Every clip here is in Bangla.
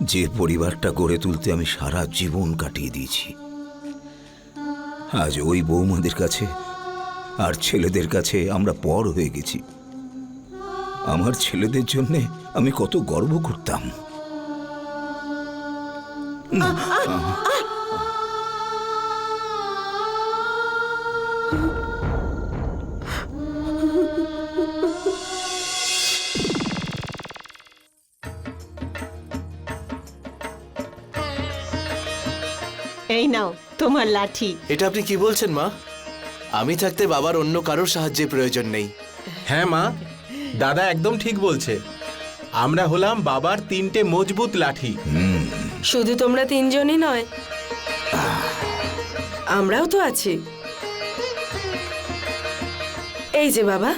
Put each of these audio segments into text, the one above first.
যে পরিবারটা গড়ে তুলতে আমি সারা জীবন কাটিয়ে দিয়েছি, আজ ওই বৌমাদের কাছে আর ছেলেদের কাছে আমরা পর হয়ে গেছি। আমার ছেলেদের জন্য আমি কত গর্ব করতাম। এই নাও তোমার লাঠি। এটা আপনি কি বলছেন মা? আমি থাকতে বাবার অন্য কারোর সাহায্যের প্রয়োজন নেই। হ্যাঁ মা, দাদা একদম ঠিক বলছে। আমরা হলাম বাবার 3টে মজবুত লাঠি। শুধু তোমরা 3জনই নয়, আমরাও তো আছি। এই যে বাবা,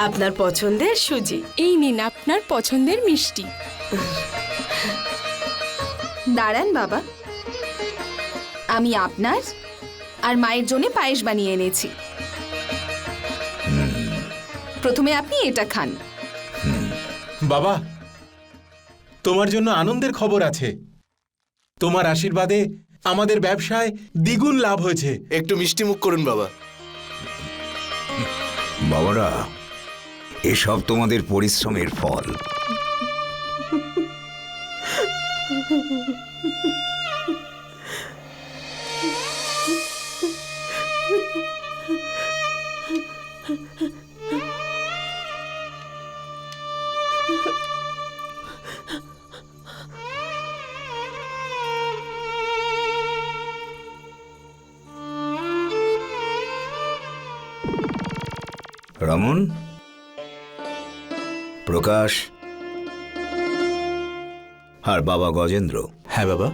আপনার পছন্দের সুজি। এই নিন আপনার পছন্দের মিষ্টি। দাঁড়ান বাবা, আমি আপনার আর মায়ের জন্য পায়েস বানিয়ে এনেছি। প্রথমে আপনি এটা খান। বাবা, তোমার জন্য আনন্দের খবর আছে। তোমার আশীর্বাদে আমাদের ব্যবসায় দ্বিগুণ লাভ হয়েছে। একটু মিষ্টি মুখ করুন বাবা। বাবারা, এসব তোমাদের পরিশ্রমের ফল। রমন, প্রকাশ আর বাবা গজেন্দ্র। হ্যাঁ বাবা।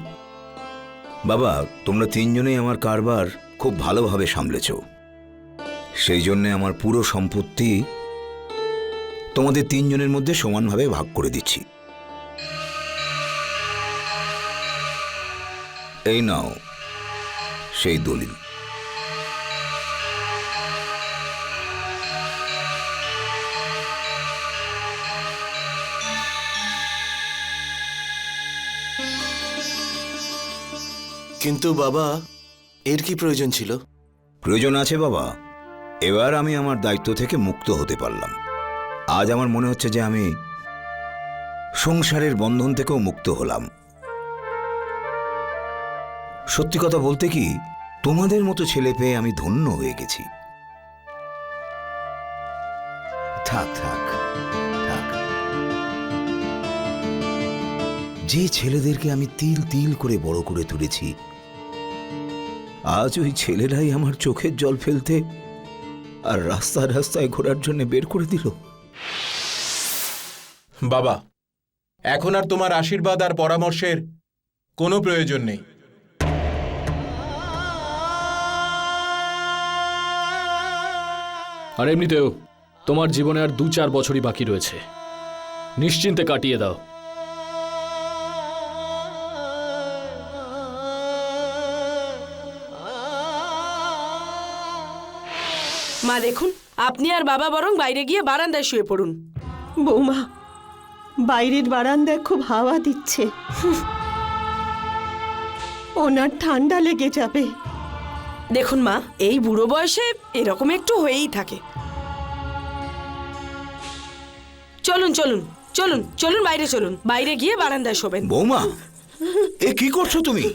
বাবা, তোমরা 3জনেই আমার কারবার খুব ভালোভাবে সামলেছ। সেই জন্যে আমার পুরো সম্পত্তি তোমাদের 3জনের মধ্যে সমানভাবে ভাগ করে দিচ্ছি। এই নাও সেই দলিল। কিন্তু বাবা, এর কি প্রয়োজন ছিল? প্রয়োজন আছে বাবা। এবার আমি আমার দায়িত্ব থেকে মুক্ত হতে পারলাম। আজ আমার মনে হচ্ছে যে আমি সংসারের বন্ধন থেকেও মুক্ত হলাম। সত্যি কথা বলতে কি, তোমাদের মতো ছেলে পেয়ে আমি ধন্য হয়ে গেছি। থাক থাক থাক। যে ছেলেদেরকে আমি তিল তিল করে বড় করে তুলেছি, আজ ওই ছেলেরাই আমার চোখের জল ফেলতে আর রাস্তায় রাস্তায় ঘোরার জন্য বের করে দিল। বাবা, এখন আর তোমার আশীর্বাদ আর পরামর্শের কোনো প্রয়োজন নেই। আর এমনিতেও তোমার জীবনে আর 2-4 বছরই বাকি রয়েছে। নিশ্চিন্তে কাটিয়ে দাও। মা দেখুন, আপনি আর বাবা বরং বাইরে গিয়ে বারান্দায় শুয়ে পড়ুন। বৌমা, বাইরের বারান্দায় খুব হাওয়া দিচ্ছে, ওনার ঠান্ডা লেগে যাবে। দেখুন মা, এই বুড়ো বয়সে এরকম একটু হয়েই থাকে। চলুন চলুন চলুন চলুন, বাইরে চলুন, বাইরে গিয়ে বারান্দায় শোবেন। বৌমা, এ কি করছো তুমি?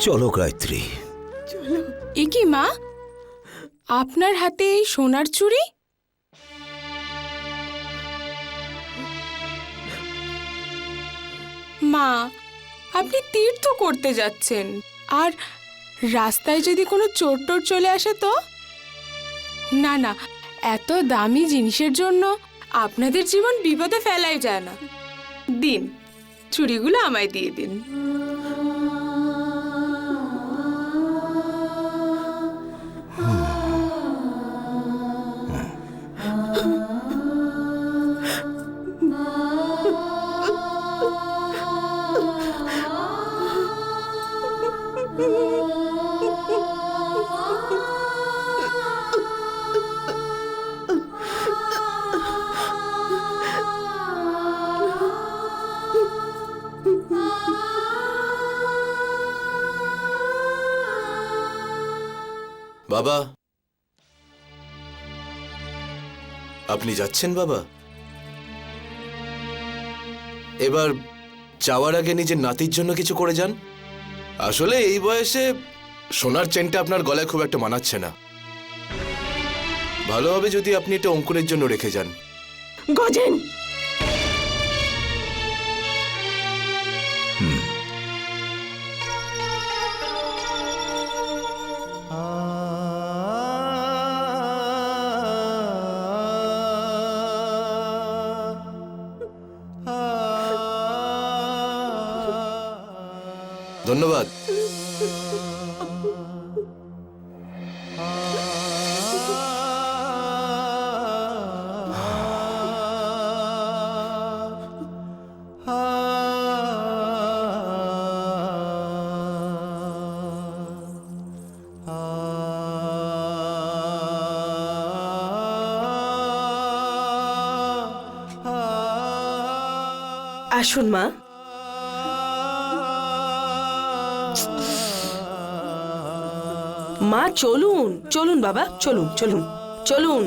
চলো গায়ত্রী। এ কি মা, আপনার হাতে এই সোনার চুড়ি? মা, আপনি তীর্থ করতে যাচ্ছেন, আর রাস্তায় যদি কোনো চোর টোর চলে আসে তো? না না, এত দামি জিনিসের জন্য আপনাদের জীবন বিপদে ফেলাই যায় না। দিন, চুড়িগুলো আমায় দিয়ে দিন। বাবা, আপনি যাচ্ছেন বাবা? এবার যাওয়ার আগে নিজের নাতির জন্য কিছু করে যান। আসলে এই বয়সে সোনার চেনটা আপনার গলায় খুব একটা মানাচ্ছে না। ভালো হবে যদি আপনি এটা অঙ্কুরের জন্য রেখে যান। গজেন, ধন্যবাদ। আসুন মা। মা চলুন চলুন বাবা, চলুন চলুন চলুন।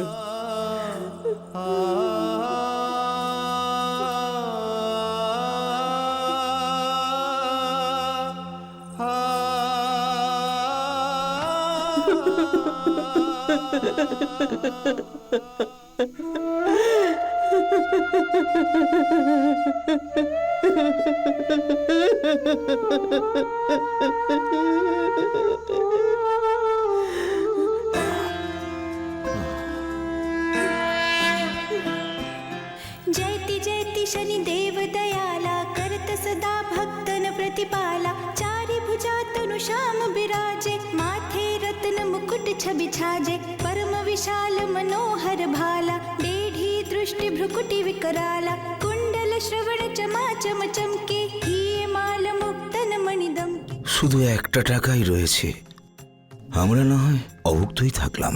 जयति जयति शनिदेव दयाला करत सदा भक्तन प्रतिपाला चारि भुजा तनु श्याम बिराजे माथे रत्न मुकुट छवि छाजे परम विशाल मनोहर भाला डेढ़ी दृष्टि भ्रुकुटि विकराला कुंडल श्रवण चमा चम चमके हिये माल मुक्तन मणिदम। শুধু একটা টাকাই রয়েছে। আমরা না হয় অভুক্তই থাকলাম,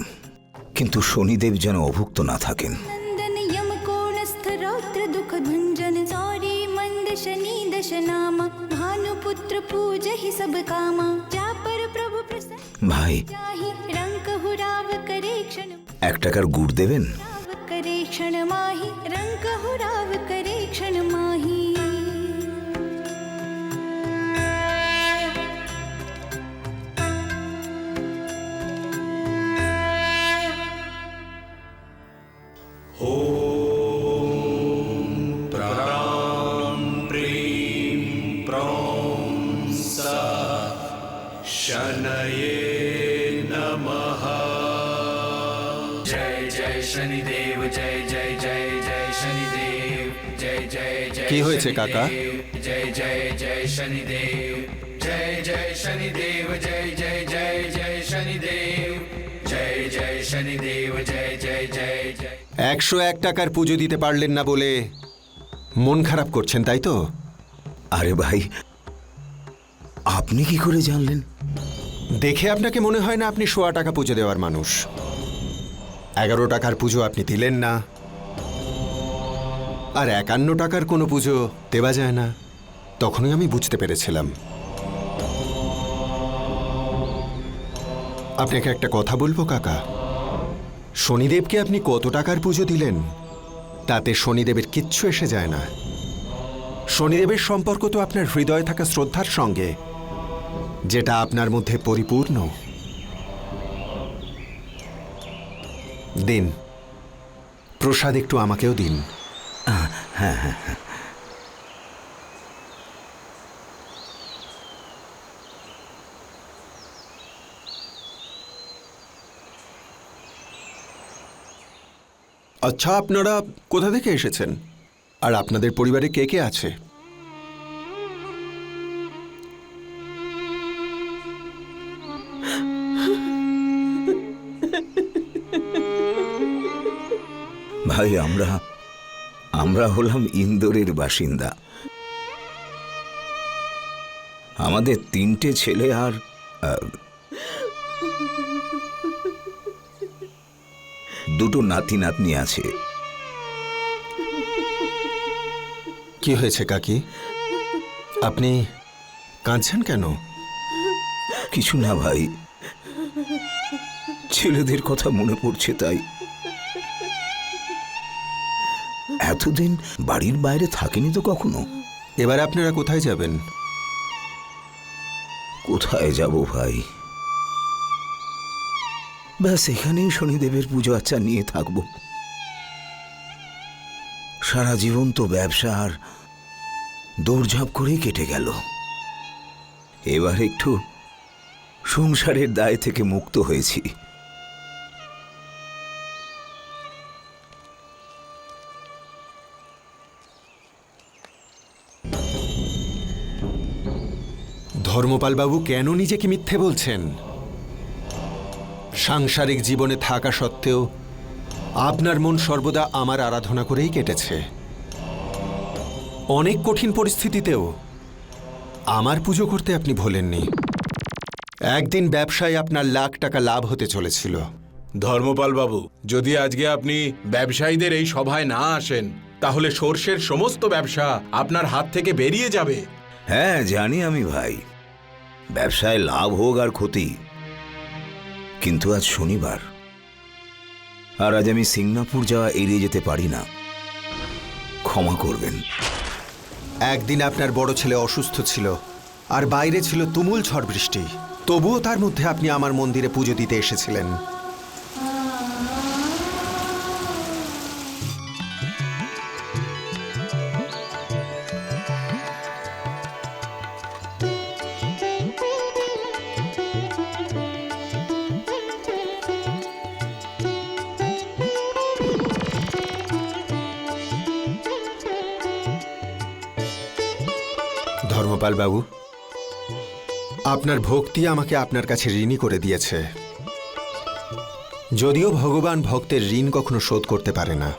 কিন্তু শনিদেব যেন অভুক্ত না থাকেন। नंदन यम कोणस्थ रौद्र दुख भंजन सौरी मंद शनि दश नामा भानुपुत्र पूजहि सब कामा जा पर प्रभु प्रसन्न ভাই, जाहि रंक हुराव करे क्षण 1 টাকার গুড় দেবেন? राव करे क्षण माहि रंक हुराव करे क्षण माहि। কি হয়েছে কাকা? একশো 1 টাকার পুজো দিতে পারলেন না বলে মন খারাপ করছেন, তাই তো? আরে ভাই, আপনি কি করে জানলেন? দেখে আপনাকে মনে হয় না আপনি 100 টাকা পুজো দেওয়ার মানুষ। 11 টাকার পুজো আপনি দিলেন না, আর 51 টাকার কোনো পুজো দেওয়া যায় না। তখনই আমি বুঝতে পেরেছিলাম। আপনাকে একটা কথা বলবো কাকা, শনিদেবকে আপনি কত টাকার পুজো দিলেন তাতে শনিদেবের কিচ্ছু এসে যায় না। শনিদেবের সম্পর্ক তো আপনার হৃদয়ে থাকা শ্রদ্ধার সঙ্গে, যেটা আপনার মধ্যে পরিপূর্ণ। দিন, প্রসাদ একটু আমাকেও দিন। হ্যাঁ হ্যাঁ হ্যাঁ। আচ্ছা, আপনারা কোথা থেকে এসেছেন আর আপনাদের পরিবারে কে কে আছে? ভাই, আমরা হলাম ইন্দোরের বাসিন্দা। আমাদের 3টে ছেলে আর দুটো নাতি নাতনি আছে। কি হয়েছে কাকি? আপনি কাঁদছেন কেন? কিছু না ভাই, ছেলেদের কথা মনে পড়ছে তাই। এতদিন বাড়ির বাইরে থাকেনি তো কখনো। এবার আপনারা কোথায় যাবেন? কোথায় যাব ভাই, ব্যাস এখানেই শনিদেবের পুজো আচ্ছা নিয়ে থাকবো। সারা জীবন তো ব্যবসা আর দৌড়ঝাঁপ করেই কেটে গেল। এবার একটু সংসারের দায় থেকে মুক্ত হয়েছি। ধর্মপালবাবু কেন নিজেকে মিথ্যে বলছেন? সাংসারিক জীবনে থাকা সত্ত্বেও আপনার মন সর্বদা আমার আরাধনা করেই কেটেছে। অনেক কঠিন পরিস্থিতিতেও আমার পুজো করতে আপনি ভোলেননি। একদিন ব্যবসায় আপনার লাখ টাকা লাভ হতে চলেছিল। ধর্মপাল বাবু, যদি আজকে আপনি ব্যবসায়ীদের এই সভায় না আসেন তাহলে সর্ষের সমস্ত ব্যবসা আপনার হাত থেকে বেরিয়ে যাবে। হ্যাঁ জানি আমি ভাই, ব্যবসায় লাভ হোক আর ক্ষতি, কিন্তু আজ শনিবার আর আজ আমি সিঙ্গাপুর যাওয়া এড়িয়ে যেতে পারি না। ক্ষমা করবেন। একদিন আপনার বড় ছেলে অসুস্থ ছিল আর বাইরে ছিল তুমুল ঝড় বৃষ্টি, তবুও তার মধ্যে আপনি আমার মন্দিরে পুজো দিতে এসেছিলেন। ধর্মপাল বাবু, আপনার ভক্তি আমাকে আপনার কাছে ঋণী করে দিয়েছে। যদিও ভগবান ভক্তের ঋণ কখনো শোধ করতে পারে না,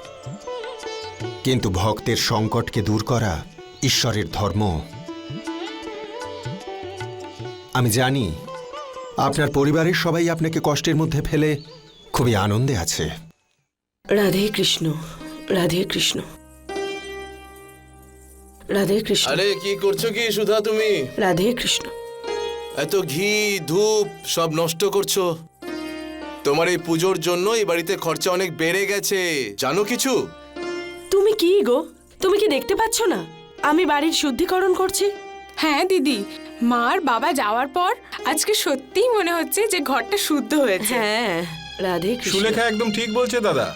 কিন্তু ভক্তের সংকটকে দূর করা ঈশ্বরের ধর্ম। আমি জানি আপনার পরিবারের সবাই আপনাকে কষ্টের মধ্যে ফেলে খুবই আনন্দে আছে। রাধে কৃষ্ণ, রাধে কৃষ্ণ, রাধে কৃষ্ণ। আরে কি করছো কি সুধা তুমি? রাধে কৃষ্ণ। এত ঘি ধূপ সব নষ্ট করছো। তোমার এই পুজোর জন্য এই বাড়িতে খরচা অনেক বেড়ে গেছে, জানো কিছু? তুমি কি গো, তুমি কি দেখতে পাচ্ছ না আমি বাড়ির শুদ্ধিকরণ করছি? হ্যাঁ দিদি, মা আর বাবা যাওয়ার পর আজকে সত্যিই মনে হচ্ছে যে ঘরটা শুদ্ধ হয়েছে। হ্যাঁ, রাধে কৃষ্ণ। সুলেখা একদম ঠিক বলছে দাদা।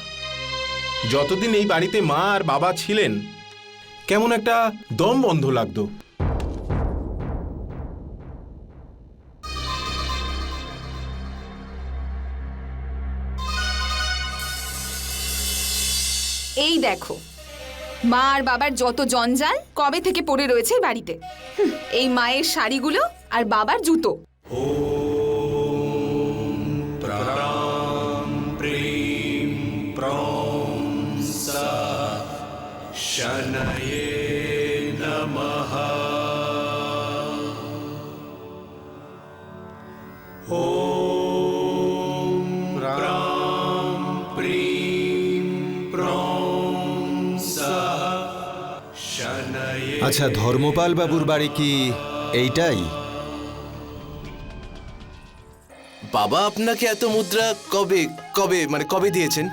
যতদিন এই বাড়িতে মা আর বাবা ছিলেন কেমন একটা দম বন্ধ লাগতো। এই দেখো, মা আর বাবার যত জঞ্জাল কবে থেকে পড়ে রয়েছে এই বাড়িতে। এই মায়ের শাড়িগুলো আর বাবার জুতো। আচ্ছা, ধর্মপাল বাবুর বাড়ি কি এইটাই? বাবা আপনাকে এত মুদ্রা কবে কবে মানে কবে দিয়েছেন?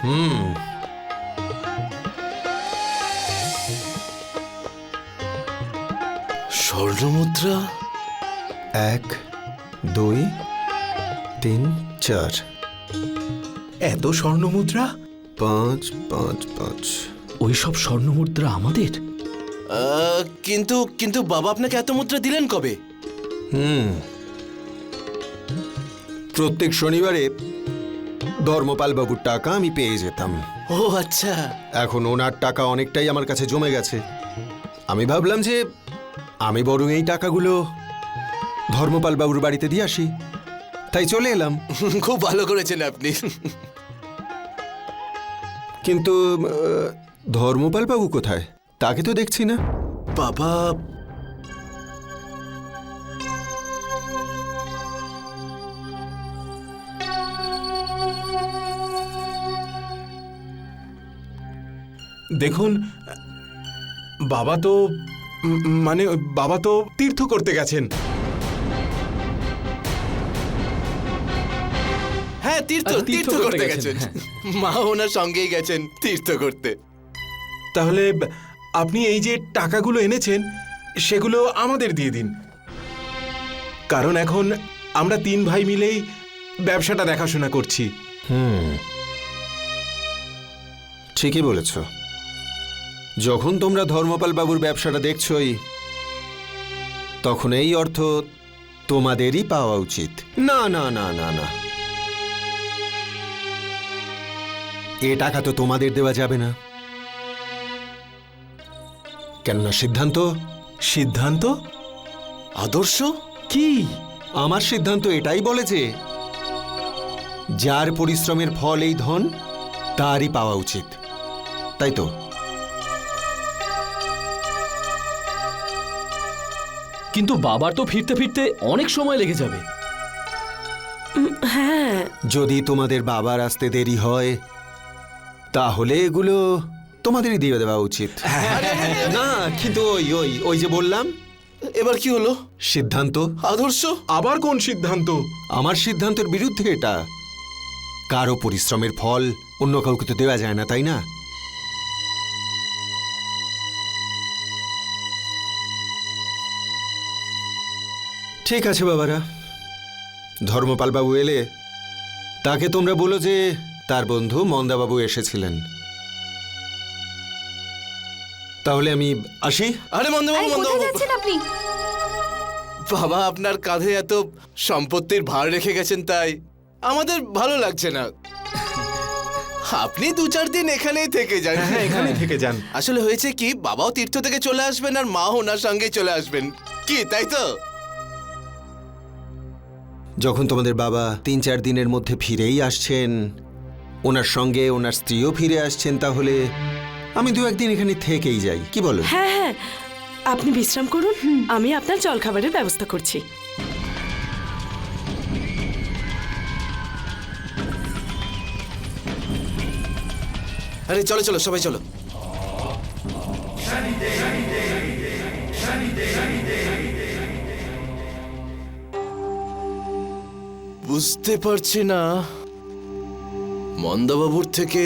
স্বর্ণ মুদ্রা 1, 2, 3, 4, এত স্বর্ণ মুদ্রা? 5, 5, 5। ওই সব স্বর্ণমুদ্রা আমাদের? কিন্তু কিন্তু বাবা আপনাকে এত মুদ্রা দিলেন কবে? প্রত্যেক শনিবারে ধর্মপাল বাবুর টাকা আমি পেয়ে যেতাম। ও আচ্ছা। এখন ওনার টাকা অনেকটাই আমার কাছে জমে গেছে। আমি ভাবলাম যে আমি বরং এই টাকাগুলো ধর্মপাল বাবুর বাড়িতে দিয়ে আসি, তাই চলে এলাম। খুব ভালো করেছেন আপনি। কিন্তু ধর্মপাল বাবু কোথায়? তাকে তো দেখছি না। বাবা দেখুন, বাবা তো মানে বাবা তো তীর্থ করতে গেছেন। হ্যাঁ, তীর্থ তীর্থ করতে গেছেন। মা ওনার সঙ্গেই গেছেন তীর্থ করতে। তাহলে আপনি এই যে টাকাগুলো এনেছেন সেগুলো আমাদের দিয়ে দিন, কারণ এখন আমরা 3 ভাই মিলেই ব্যবসাটা দেখাশোনা করছি। ঠিকই বলেছ। যখন তোমরা ধর্মপাল বাবুর ব্যবসাটা দেখছই, তখন এই অর্থ তোমাদেরই পাওয়া উচিত। না না না না না, এ টাকা তো তোমাদের দেওয়া যাবে না। কেননা সিদ্ধান্ত? আদর্শ কি? আমার সিদ্ধান্ত এটাই বলে যে যার পরিশ্রমের ফল এই ধন, তারই পাওয়া উচিত, তাই তো? কিন্তু বাবার তো ফিরতে ফিরতে অনেক সময় লেগে যাবে। হ্যাঁ, যদি তোমাদের বাবার আসতে দেরি হয়, তাহলে এগুলো তোমাদেরই দিয়ে দেওয়া উচিত। না, কিন্তু ওই ওই ওই যে বললাম, এবার কি হলো? সিদ্ধান্ত। আদর্শ? আবার কোন সিদ্ধান্ত? আমার সিদ্ধান্তের বিরুদ্ধে এটা। কারো পরিশ্রমের ফল অন্য কাউকে তো দেওয়া যায় না, তাই না? ঠিক আছে বাবারা, ধর্মপাল বাবু এলে তাকে তোমরা বলো যে তার বন্ধু মন্দাবাবু এসেছিলেন। তাহলে আমি আসি। আরে মন্দবাবু, আরে কোথায় মন্দবাবু, যাচ্ছেন আপনি? বাবা আপনার কাঁধে এত সম্পত্তির ভার রেখে গেছেন, তাই আমাদের ভালো লাগছে না। আপনি 2-4 দিন এখানেই থেকে যান। হ্যাঁ, এখানে থেকে যান। আসলে হয়েছে কি, বাবাও তীর্থ থেকে চলে আসবেন আর মা ওনার সঙ্গে চলে আসবেন, কি তাই তো? যখন তোমাদের বাবা 3-4 দিনের মধ্যে ফিরেই আসছেন, ওনার সঙ্গে ওনার স্ত্রীও ফিরে আসছেন, তাহলে আমি 2-1 দিন এখানে থেকেই যাই, কি বলো? হ্যাঁ হ্যাঁ, আপনি বিশ্রাম করুন, আমি আপনার জলখাবারের ব্যবস্থা করছি। আরে চলো চলো, সবাই চলো। বুঝতে পারছি না মন্দাবাবুর থেকে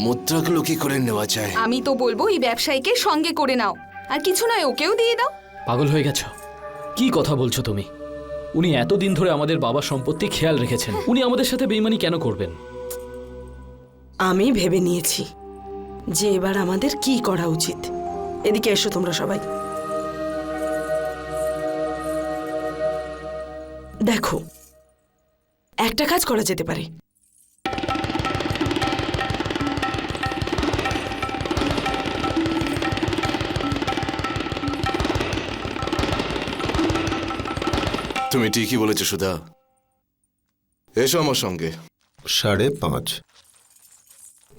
মুদ্রাগুলো কি করে নেওয়া যায়। আমি তো বলবো এই ব্যবসায়ীকে সঙ্গে করে নাও, আর কিছু নয় ওকেও দিয়ে দাও। পাগল হয়ে গেছো? কি কথা বলছো তুমি? উনি এতদিন ধরে আমাদের বাবার সম্পত্তি খেয়াল রেখেছেন, উনি আমাদের সাথে বেইমানি কেন করবেন? আমি ভেবে নিয়েছি যে এবার আমাদের কি করা উচিত। এদিকে এসো তোমরা সবাই। দেখো, একটা কাজ করা যেতে পারে। তুমি ঠিকই বলেছো সুধা, এসো আমার সঙ্গে। 5:30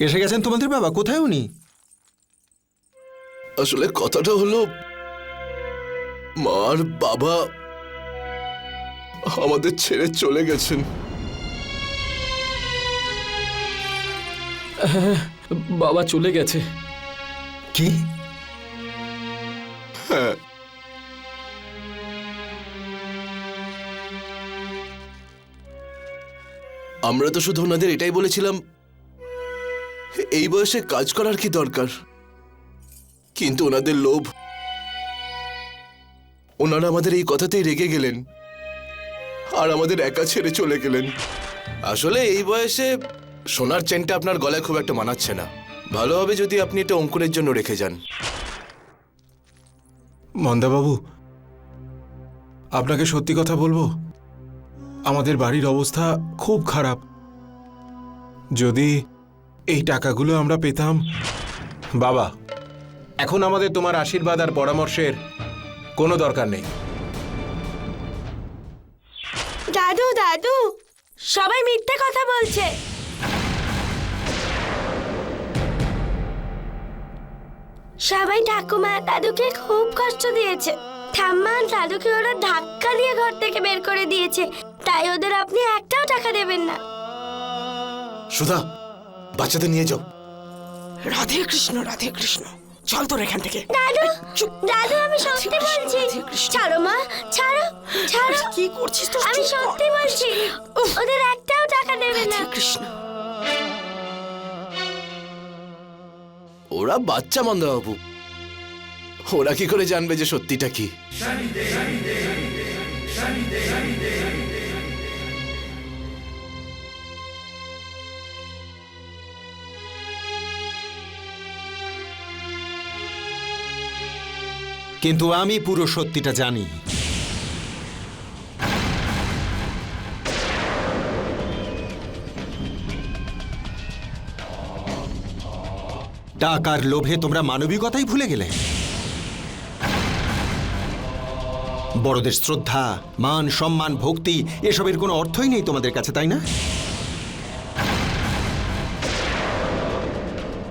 এসে গেছেন তোমাদের বাবা? কোথায় উনি? আসলে কথাটা হলো, মার বাবা আমাদের ছেড়ে চলে গেছেন। বাবা চলে গেছে? কি? হ্যাঁ, আমরা তো শুধু ওনাদের এটাই বলেছিলাম এই বয়সে কাজ করার কি দরকার, কিন্তু ওনাদের লোভ, ওনারা আমাদের এই কথাতেই রেগে গেলেন আর আমাদের একা ছেড়ে চলে গেলেন। আসলে এই বয়সে সোনার চেনটা আপনার গলায় খুব একটা মানাচ্ছে না, ভালো হবে যদি আপনি এটা অঙ্কুরের জন্য রেখে যান। মন্দাবাবু, আপনাকে সত্যি কথা বলবো, আমাদের বাড়ির অবস্থা খুব খারাপ। যদি এই টাকাগুলো আমরা পেতাম। বাবা, এখন আমাদের তোমার আশীর্বাদ আর পরামর্শের কোনো দরকার নেই। দাদু দাদু, সবাই মিথ্যে কথা বলছে। সবাই ঠাকুমা দাদুকে খুব কষ্ট দিয়েছে। ঠাম্মা দাদুকে ওরা ধাক্কা দিয়ে ঘর থেকে বের করে দিয়েছে, তাই ওদের আপনি একটাও টাকা দেবেন না। সুধা, বাচ্চাদের নিয়ে যাও। রাধে কৃষ্ণ রাধে কৃষ্ণ, চল তোর এখান থেকে। দাদু চুপ। দাদু আমি সত্যি রাধে বলছি, কৃষ্ণ। ছাড়ো মা, ছাড়ো ছাড়ো। কি করছিস তো? আমি সত্যি বলছি, ওদের একটাও টাকা দেবে না। রাধে কৃষ্ণ। ওরা বাচ্চা মন্দবাবু, ওরা কি করে জানবে যে সত্যিটা কি? কিন্তু আমি পুরো সত্যিটা জানি। টাকার লোভে তোমরা মানবিকতাই ভুলে গেলে। বড়দের শ্রদ্ধা, মান, সম্মান, ভক্তি এসবের কোনো অর্থই নেই তোমাদের কাছে, তাই না?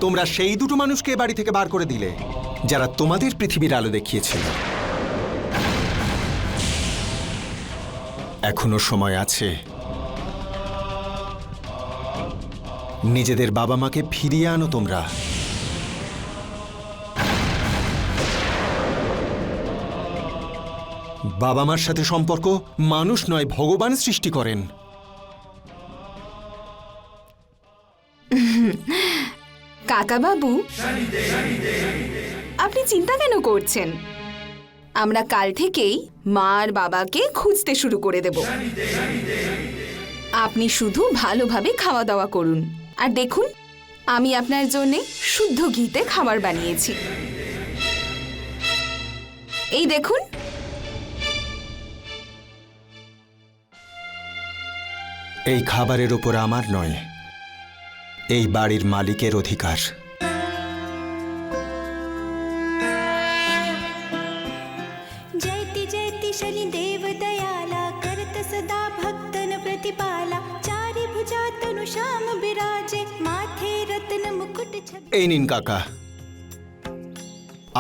তোমরা সেই দুটো মানুষকে বাড়ি থেকে বার করে দিলে যারা তোমাদের পৃথিবীর আলো দেখিয়েছিল। এখনো সময় আছে। নিজেদের বাবা মাকে ফিরিয়ে আনো তোমরা। বাবা মার সাথে সম্পর্ক মানুষ নয়, ভগবান সৃষ্টি করেন। কাকা বাবু, আপনি চিন্তা কেন করছেন? আমরা কাল থেকেই মা আর বাবাকে খুঁজতে শুরু করে দেব। আপনি শুধু ভালোভাবে খাওয়া দাওয়া করুন। আর দেখুন, আমি আপনার জন্য শুদ্ধ ঘিতে খাবার বানিয়েছি। এই দেখুন। এই খাবারের ওপর আমার নয়, এই বাড়ির মালিকের অধিকার। जयति जयति शनि देव दयाला करत सदा भक्तन प्रतिपाला चारि भुजा तनु श्याम विराजे माथे रत्न मुकुट छवि এই নিন কাকা,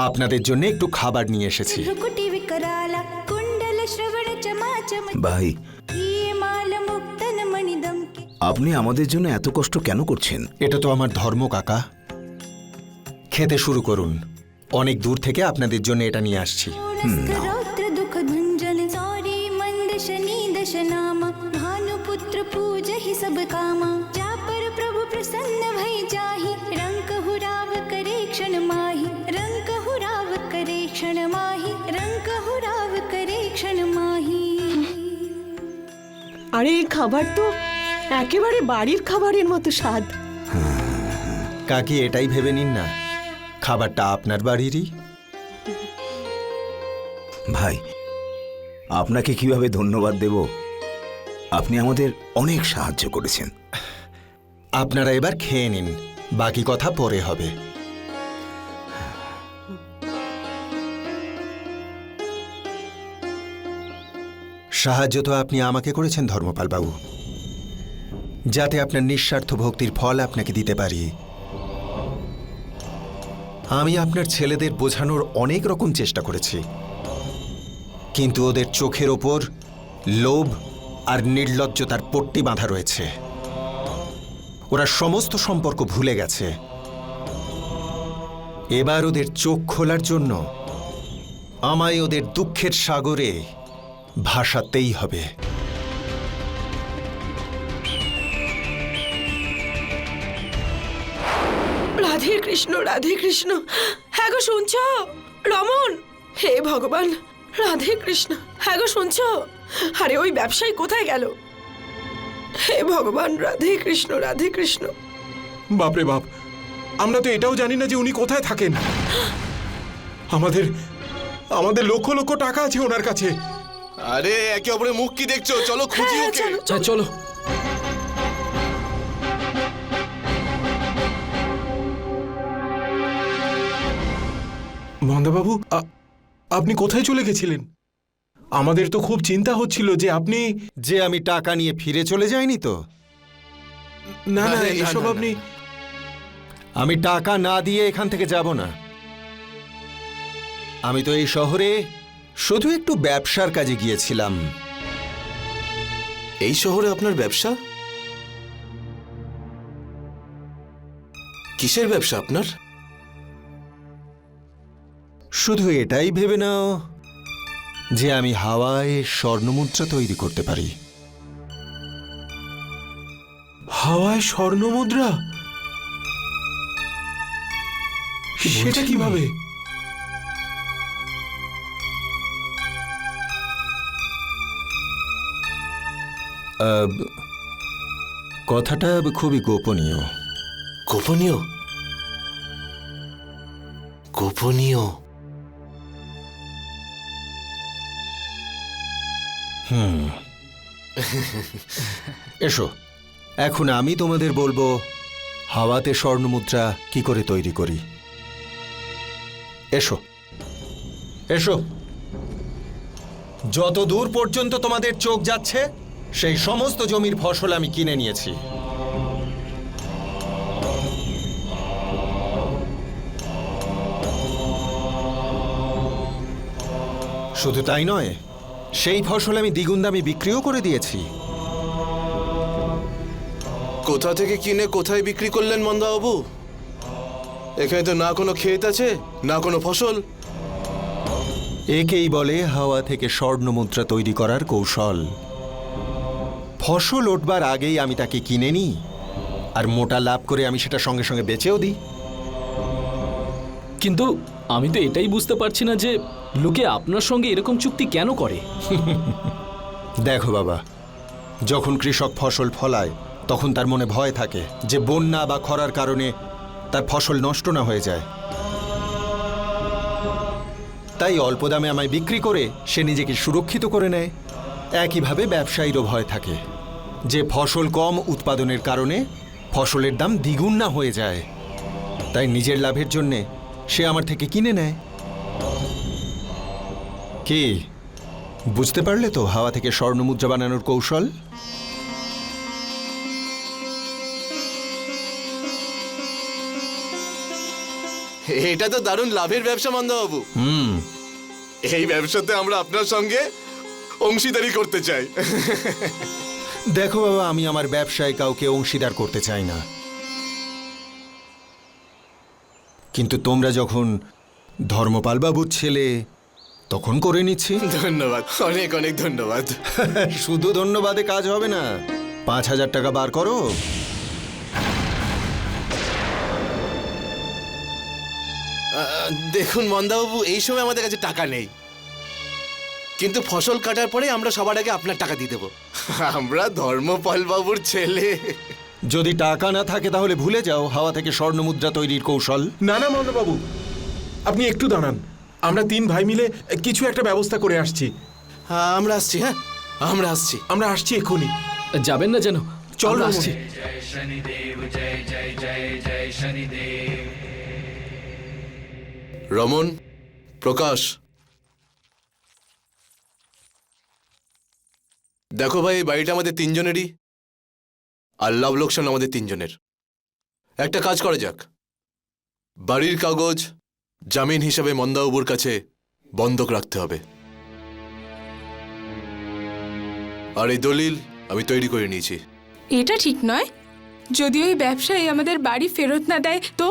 আপনাদের জন্য একটু খাবার নিয়ে এসেছি। भ्रुकुटि विकराला कुंडल श्रवण चमाचम ভাই, ये माल मुक्तन मणिदम के আপনি আমাদের জন্য এত কষ্ট কেন করছেন? এটা তো আমার ধর্ম কাকা। খেতে শুরু করুন, অনেক দূর থেকে আপনাদের জন্য এটা নিয়ে আসছি। रौद्र दुख भंजन सौरी मंद शनि दश नामा भानुपुत्र पूज ही सब कामा जा पर प्रभु प्रसन्न भई जाहि रंक हुराव करे क्षण माहि रंक हुराव करे क्षण माहि रंक हुराव करे क्षण माहि। আরে এই খাবার তো একেবারে বাড়ির খাবারের মতো স্বাদ। কাকি এটাই ভেবে নিন না, খাবারটা আপনার বাড়িরই। ভাই, আপনাকে কিভাবে ধন্যবাদ দেব? আপনি আমাদের অনেক সাহায্য করেছেন। আপনারা এবার খেয়ে নিন, বাকি কথা পরে হবে। সাহায্য তো আপনি আমাকে করেছেন ধর্মপাল বাবু, যাতে আপনার নিঃস্বার্থ ভক্তির ফল আপনাকে দিতে পারি। আমি আপনার ছেলেদের বোঝানোর অনেক রকম চেষ্টা করেছি, কিন্তু ওদের চোখের ওপর লোভ আর নির্লজ্জতার পট্টি বাঁধা রয়েছে। ওরা সমস্ত সম্পর্ক ভুলে গেছে। এবার ওদের চোখ খোলার জন্য আমায় ওদের দুঃখের সাগরে ভাসাতেই হবে। রাধে কৃষ্ণ রাধে কৃষ্ণ। হ্যাঁ গো, শুনছ রমন? হে ভগবান, রাধে কৃষ্ণ। হ্যাঁ গো, শুনছ? আরে ওই ব্যবসায়ী কোথায় গেল? হে ভগবান, রাধে কৃষ্ণ রাধে কৃষ্ণ। বাপরে বাপ, আমরা তো এটাও জানি না যে উনি কোথায় থাকেন। আমাদের আমাদের লক্ষ লক্ষ টাকা আছে ওনার কাছে। আরে একে অপরের মুখ কি দেখছো? চলো খুঁজি হ্যাঁ, ওকে। চলো, হ্যাঁ, চলো। মন্দাবাবু, আপনি কোথায় চলে গেছিলেন? আমাদের তো খুব চিন্তা হচ্ছিল যে আপনি। যে আমি টাকা নিয়ে ফিরে চলে যাইনি তো? না না, আরে, না, এসব না, আপনি। আমি টাকা না দিয়ে এখান থেকে যাব না। আমি তো এই শহরে শুধু একটু ব্যবসার কাজে গিয়েছিলাম। এই শহরে আপনার ব্যবসা? কিসের ব্যবসা আপনার? শুধু এটাই ভেবে নাও যে আমি হাওয়ায় স্বর্ণমুদ্রা তৈরি করতে পারি। হাওয়ায় স্বর্ণমুদ্রা? সেটা কিভাবে? কথাটা খুবই গোপনীয়। গোপনীয়? গোপনীয়? এসো, এখন আমি তোমাদের বলবো হাওয়াতে স্বর্ণমুদ্রা কি করে তৈরি করি। এসো এসো, যত দূর পর্যন্ত তোমাদের চোখ যাচ্ছে সেই সমস্ত জমির ফসল আমি কিনে নিয়েছি। শুধু তাই নয়, সেই ফসল আমি দ্বিগুণ দামে বিক্রিও করে দিয়েছি। কোথা থেকে কিনে কোথায় বিক্রি করলেন মন্দাবাবু? এখানে তো না কোনো ক্ষেত আছে, না কোনো ফসল। একেই বলে হাওয়া থেকে স্বর্ণমুদ্রা তৈরি করার কৌশল। ফসল উঠবার আগেই আমি তাকে কিনে নিই, আর মোটা লাভ করে আমি সেটা সঙ্গে সঙ্গে বেচেও দিই। কিন্তু আমি তো এটাই বুঝতে পারছি না যে লোকে আপনার সঙ্গে এরকম চুক্তি কেন করে। দেখো বাবা, যখন কৃষক ফসল ফলায় তখন তার মনে ভয় থাকে যে বন্যা বা খরার কারণে তার ফসল নষ্ট না হয়ে যায়। তাই অল্প দামে আমায় বিক্রি করে সে নিজেকে সুরক্ষিত করে নেয়। একইভাবে ব্যবসায়ীরও ভয় থাকে যে ফসল কম উৎপাদনের কারণে ফসলের দাম দ্বিগুণ না হয়ে যায়। তাই নিজের লাভের জন্যে সে আমার থেকে কিনে নেয়। কি বুঝতে পারলে তো হাওয়া থেকে স্বর্ণমুদ্রা বানানোর কৌশল? এটা তো দারুণ লাভের ব্যবসা মন্দাবাবু। এই ব্যবসাতে আমরা আপনার সঙ্গে অংশীদারি করতে চাই। দেখো বাবা, আমি আমার ব্যবসায় কাউকে অংশীদার করতে চাই না, কিন্তু তোমরা যখন ধর্মপাল বাবুর ছেলে তখন করে নিচ্ছি। ধন্যবাদ, অনেক অনেক ধন্যবাদ। শুধু ধন্যবাদে কাজ হবে না, 5,000 টাকা বার করো। দেখুন মন্দাবাবু, এই সময় আমাদের কাছে টাকা নেই, কিন্তু ফসল কাটার পরে আমরা সবার আগে আপনার টাকা দিয়ে দেবো। আমরা ধর্মপাল বাবুর ছেলে। যদি টাকা না থাকে তাহলে ভুলে যাও হাওয়া থেকে স্বর্ণমুদ্রা তৈরির কৌশল। না না মন্দাবাবু, আপনি একটু দাঁড়ান। আমরা 3 ভাই মিলে কিছু একটা ব্যবস্থা করে আসছি। আমরা আসছি। হ্যাঁ, আমরা আসছি। আমরা আসছি এক্ষুনি। যাবেন না যেন। চল আমরা রমন। আসছি। রমন, প্রকাশ, দেখো ভাই, এই বাড়িটা আমাদের 3 জনেরই, আর লাভ লোকসান আমাদের 3 জনের। একটা কাজ করা যাক, বাড়ির কাগজ জামিন হিসাবে মন্দাবাবুর কাছে বন্ধক রাখতে হবে, আর এই দলিল আমি তৈরি করে নিয়েছি। এটা ঠিক নয়। যদি ওই ব্যবসায়ী আমাদের বাড়ি ফেরত না দেয় তো?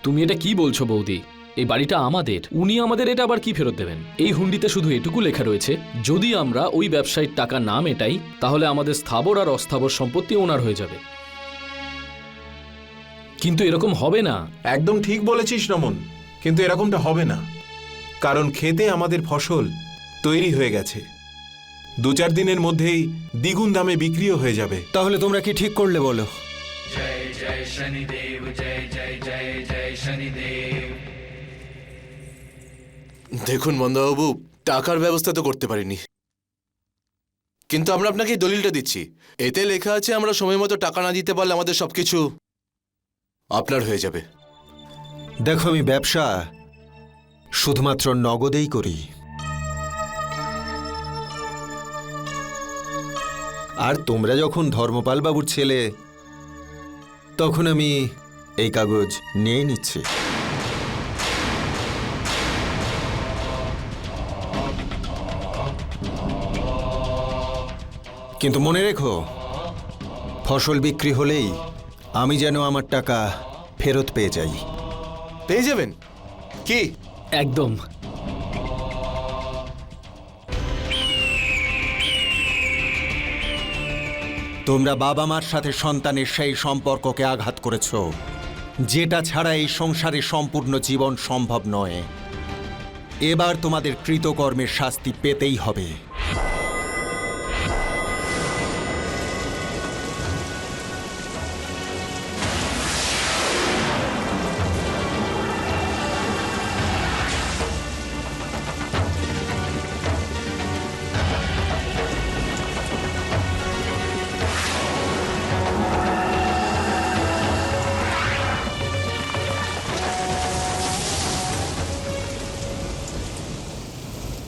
তুমি এটা কি বলছো বৌদি? এই বাড়িটা আমাদের, উনি আমাদের এটা আবার কি ফেরত দেবেন? এই হুন্ডিতে শুধু এটুকু লেখা রয়েছে, যদি আমরা ওই ব্যবসায়ীর টাকা না মেটাই তাহলে আমাদের স্থাবর আর অস্থাবর সম্পত্তি ওনার হয়ে যাবে। কিন্তু এরকম হবে না। একদম ঠিক বলেছিস রমন, কিন্তু এরকমটা হবে না, কারণ খেতে আমাদের ফসল তৈরি হয়ে গেছে। 2-4 দিনের মধ্যেই দ্বিগুণ দামে বিক্রিও হয়ে যাবে। তাহলে তোমরা কি ঠিক করলে বলো? দেখুন মন্দাবাবু, টাকার ব্যবস্থা তো করতে পারিনি, কিন্তু আমরা আপনাকে এই দলিলটা দিচ্ছি। এতে লেখা আছে আমরা সময় মতো টাকা না দিতে পারলে আমাদের সবকিছু আপনার হয়ে যাবে। দেখো, আমি ব্যবসা শুধুমাত্র নগদেই করি, আর তোমরা যখন ধর্মপাল বাবুর ছেলে তখন আমি এই কাগজ নিয়ে নিচ্ছি। কিন্তু মনে রেখো, ফসল বিক্রি হলেই আমি যেন আমার টাকা ফেরত পেয়ে যাই। পেয়ে যাবেন কি? একদম। তোমরা বাবা মার সাথে সন্তানের সেই সম্পর্ককে আঘাত করেছ, যেটা ছাড়া এই সংসারে সম্পূর্ণ জীবন সম্ভব নয়। এবার তোমাদের কৃতকর্মের শাস্তি পেতেই হবে।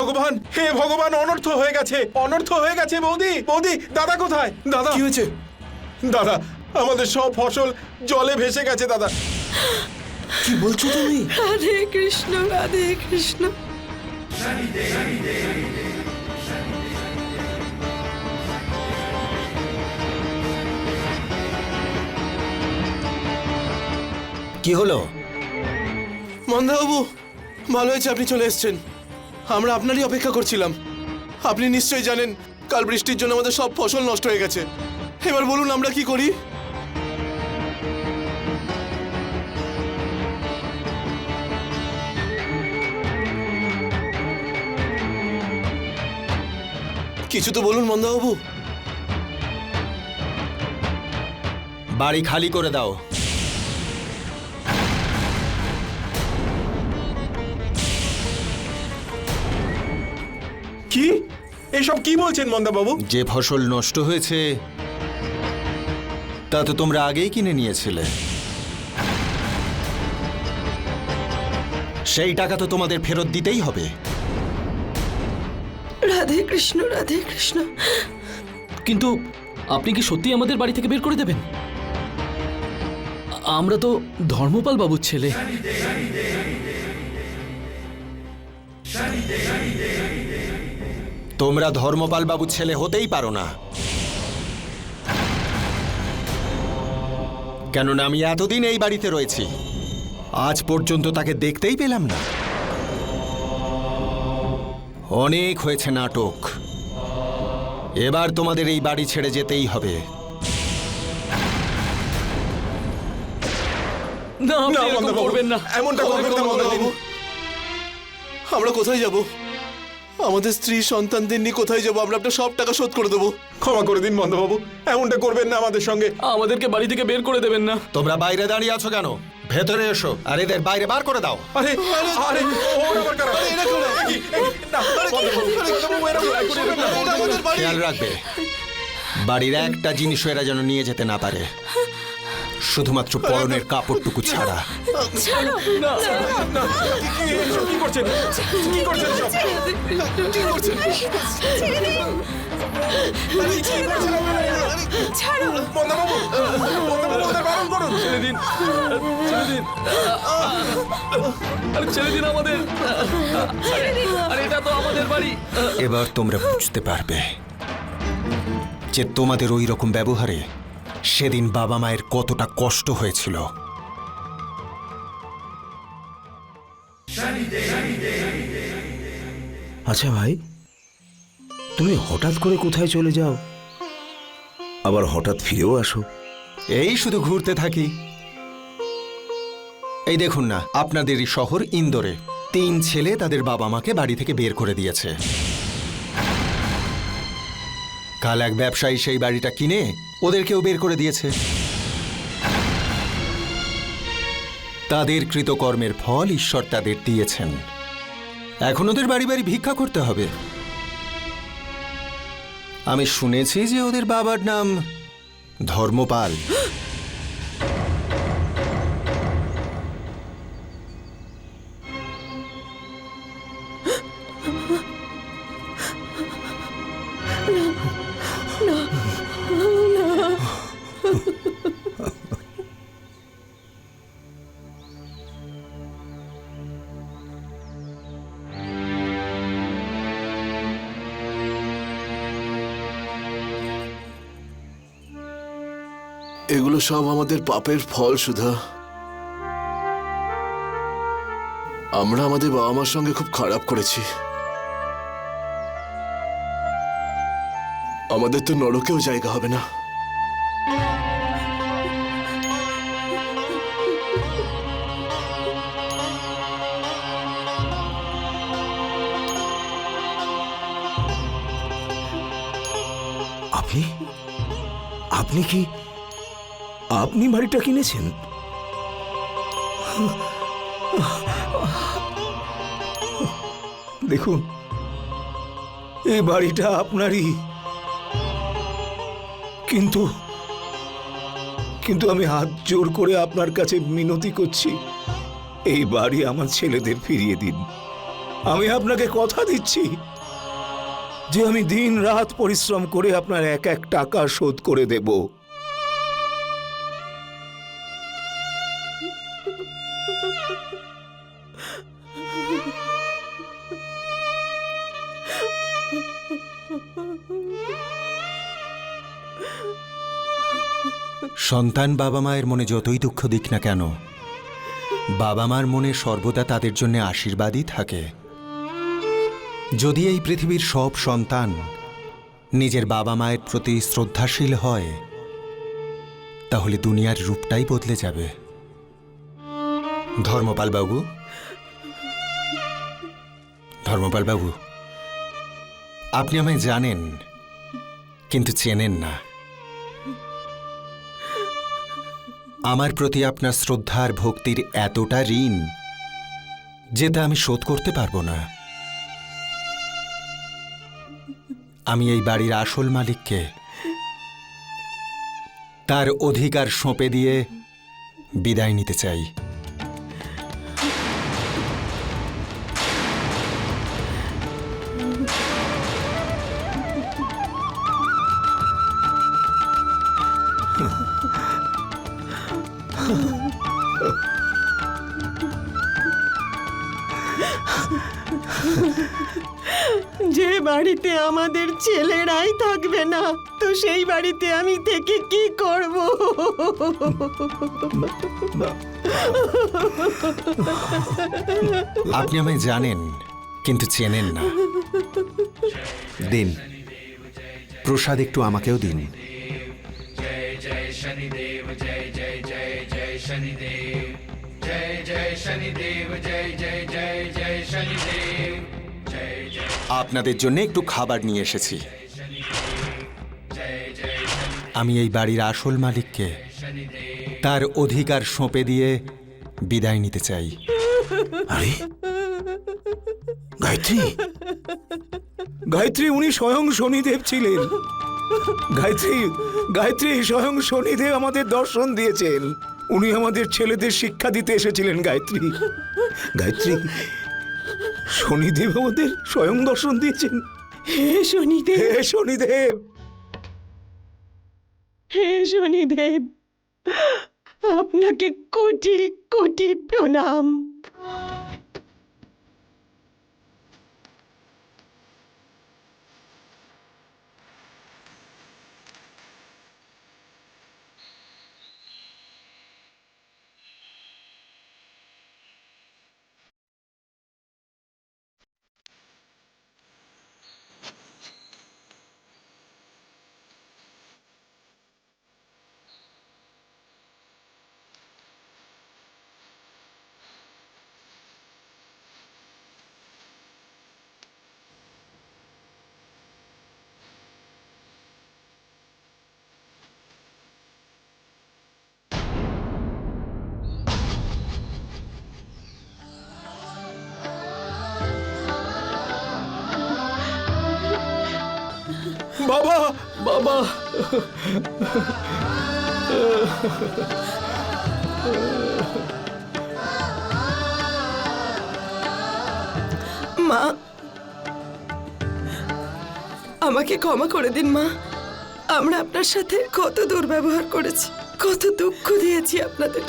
ভগবান, হে ভগবান, অনর্থ হয়ে গেছে, অনর্থ হয়ে গেছে। বৌদি, বৌদি, দাদা কোথায়? দাদা, কি হয়েছে? দাদা, আমাদের সব ফসল জলে ভেসে গেছে দাদা। কি বলছো তুমি? রাধে কৃষ্ণ, রাধে কৃষ্ণ। কি হলো? মন্দাবাবু, ভালো হয়েছে আপনি চলে এসেছেন। আমরা আপনারই অপেক্ষা করছিলাম। আপনি নিশ্চয়ই জানেন কাল বৃষ্টির জন্য আমাদের সব ফসল নষ্ট হয়ে গেছে। এবার বলুন আমরা কি করি? কিছু তো বলুন মন্দাবাবু। বাড়ি খালি করে দাও। কি এসব কি বলছেন মন্দাবাবু? যে ফসল নষ্ট হয়েছে তা তো তোমরা আগেই কিনে নিয়েছিলে। সেই টাকা তো তোমাদের ফেরত দিতেই হবে। রাধে কৃষ্ণ, রাধে কৃষ্ণ। কিন্তু আপনি কি সত্যি আমাদের বাড়ি থেকে বের করে দেবেন? আমরা তো ধর্মপাল বাবুর ছেলে। তোমরা ধর্মপাল বাবুর ছেলে হতেই পারো না, কেননা আমি এতদিন এই বাড়িতে রয়েছি, আজ পর্যন্ত তাকে দেখতেই পেলাম না। অনেক হয়েছে নাটক, এবার তোমাদের এই বাড়ি ছেড়ে যেতেই হবে। না, আপনি না, এরকম মন্দাবাবু, করবেন না। এমনটা করবেন না মন্দাবাবু। আমরা কোথায় যাব? আমাদের স্ত্রী সন্তানদের নিয়ে কোথায় যাব? আমরা আপনার সব টাকা শোধ করে দেবো। ক্ষমা করে দিন মন্দাবাবু, এমনটা করবেন না আমাদের সঙ্গে। আমাদেরকে বাড়ি থেকে বের করে দেবেন না। তোমরা বাইরে দাঁড়িয়ে আছো কেন? ভেতরে এসো আর এদের বাইরে বার করে দাও। আরে আরে, ওর আবার কারা? না, মন্দাবাবু, এরকম করবেন না, মন্দাবাবু। খেয়াল রাখবে, বাড়ির একটা জিনিসও এরা যেন নিয়ে যেতে না পারে, শুধুমাত্র পরনের কাপড়টুকু ছাড়া। কি করছেন? কি করছেন সব? কি করছেন? মন্দাবাবু, মন্দাবাবু, ওদের বারণ করুন। ছেড়ে দিন, ছেড়ে দিন। আরে ছেড়ে দিন আমাদের। আরে এটা তো আমাদের বাড়ি। এবার তোমরা বুঝতে পারবে যে তোমাদের ওই রকম ব্যবহারে সেদিন বাবা মায়ের কতটা কষ্ট হয়েছিল। আচ্ছা ভাই, তুমি হঠাৎ করে কোথায় চলে যাও, আবার হঠাৎ ফিরেও আসো? এই শুধু ঘুরতে থাকি। এই দেখুন না, আপনাদেরই শহর ইন্দোরে 3 ছেলে তাদের বাবা মাকে বাড়ি থেকে বের করে দিয়েছে। কাল এক ব্যবসায়ী সেই বাড়িটা কিনে ওদেরকেও বের করে দিয়েছে। তাদের কৃতকর্মের ফল ঈশ্বর তাদের দিয়েছেন। এখন ওদের বাড়ি বাড়ি ভিক্ষা করতে হবে। আমি শুনেছি যে ওদের বাবার নাম ধর্মপাল। এগুলো সব আমাদের পাপের ফল সুধা। আমরা আমাদের বাবা মার সঙ্গে খুব খারাপ করেছি। আমাদের তো নরকেও জায়গা হবে না। আপনি আপনি কি আপনি বাড়িটা কিনেছেন? দেখুন, এই বাড়িটা আপনারই, কিন্তু কিন্তু আমি হাত জোর করে আপনার কাছে মিনতি করছি, এই বাড়ি আমার ছেলেদের ফিরিয়ে দিন। আমি আপনাকে কথা দিচ্ছি যে আমি দিন রাত পরিশ্রম করে আপনার এক এক টাকা শোধ করে দেব। সন্তান বাবা মায়ের মনে যতই দুঃখ দিক না কেন, বাবা মার মনে সর্বদা তাদের জন্য আশীর্বাদই থাকে। যদি এই পৃথিবীর সব সন্তান নিজের বাবা মায়ের প্রতি শ্রদ্ধাশীল হয়, তাহলে দুনিয়ার রূপটাই বদলে যাবে। ধর্মপাল বাবু, ধর্মপাল বাবু, আপনি আমায় জানেন কিন্তু চেনেন না। আমার প্রতি আপনার শ্রদ্ধা আর ভক্তির এতটা ঋণ যে তা আমি শোধ করতে পারবো না। আমি এই বাড়ির আসল মালিককে তার অধিকার সঁপে দিয়ে বিদায় নিতে চাই। যে বাড়িতে আমাদের ছেলেরাই থাকবে না, তো সেই বাড়িতে আমি থেকে কি করব? আপনি আমায় জানেন কিন্তু চেনেন না। দিন, প্রসাদ একটু আমাকেও দিন। আপনাদের জন্য একটু খাবার নিয়ে এসেছি। আমি এই বাড়ির আসল মালিককে তার অধিকার সঁপে দিয়ে বিদায় নিতে চাই। আরে গায়ত্রী, গায়ত্রী, উনি স্বয়ং শনিদেব ছিলেন। গায়ত্রী, গায়ত্রী, স্বয়ং শনিদেব আমাদের দর্শন দিয়েছেন। উনি আমাদের ছেলেদের শিক্ষা দিতে এসেছিলেন। গায়ত্রী, গায়ত্রী, শনিদেব আমাদের স্বয়ং দর্শন দিয়েছেন। হে শনিদেব, হে শনিদেব, হে শনিদেব, আপনাকে কোটি কোটি প্রণাম। বাবা, বাবা, মা, আমাকে ক্ষমা করে দিন মা। আমরা আপনার সাথে কত দুর্ব্যবহার করেছি, কত দুঃখ দিয়েছি আপনাদের।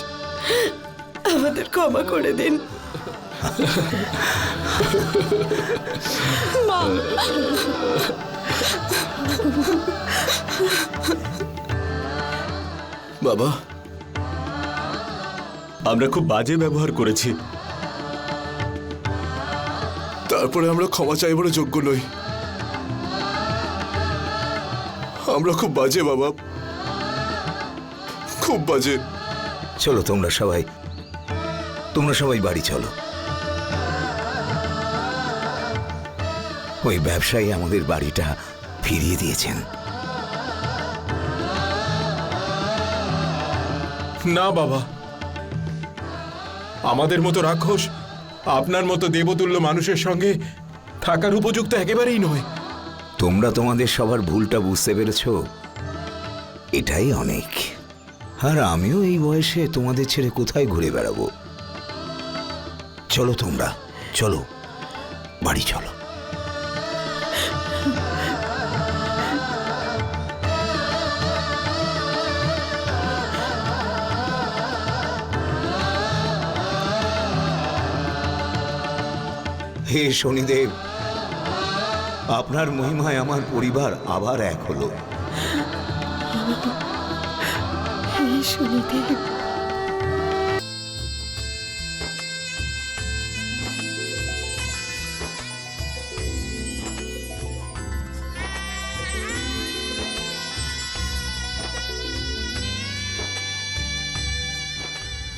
আমাদের ক্ষমা করে দিন মা। বাবা, আমরা খুব বাজে ব্যবহার করেছি। তারপরে আমরা ক্ষমা চাইবারও যোগ্য নই। আমরা খুব বাজে বাবা, খুব বাজে। চলো তোমরা সবাই বাড়ি চলো। ওই ব্যবসায়ী আমাদের বাড়িটা ফিরিয়ে দিয়েছেন। না বাবা, আমাদের মতো রাক্ষস আপনার মতো দেবতুল্য মানুষের সঙ্গে থাকার উপযুক্ত একেবারেই নয়। তোমরা তোমাদের সবার ভুলটা বুঝতে পেরেছ, এটাই অনেক। আর আমিও এই বয়সে তোমাদের ছেড়ে কোথায় ঘুরে বেড়াবো। চলো তোমরা, চলো বাড়ি চলো। হে শনিদেব, আপনার মহিমায় আমার পরিবার আবার এক হলো। হে শনিদেব।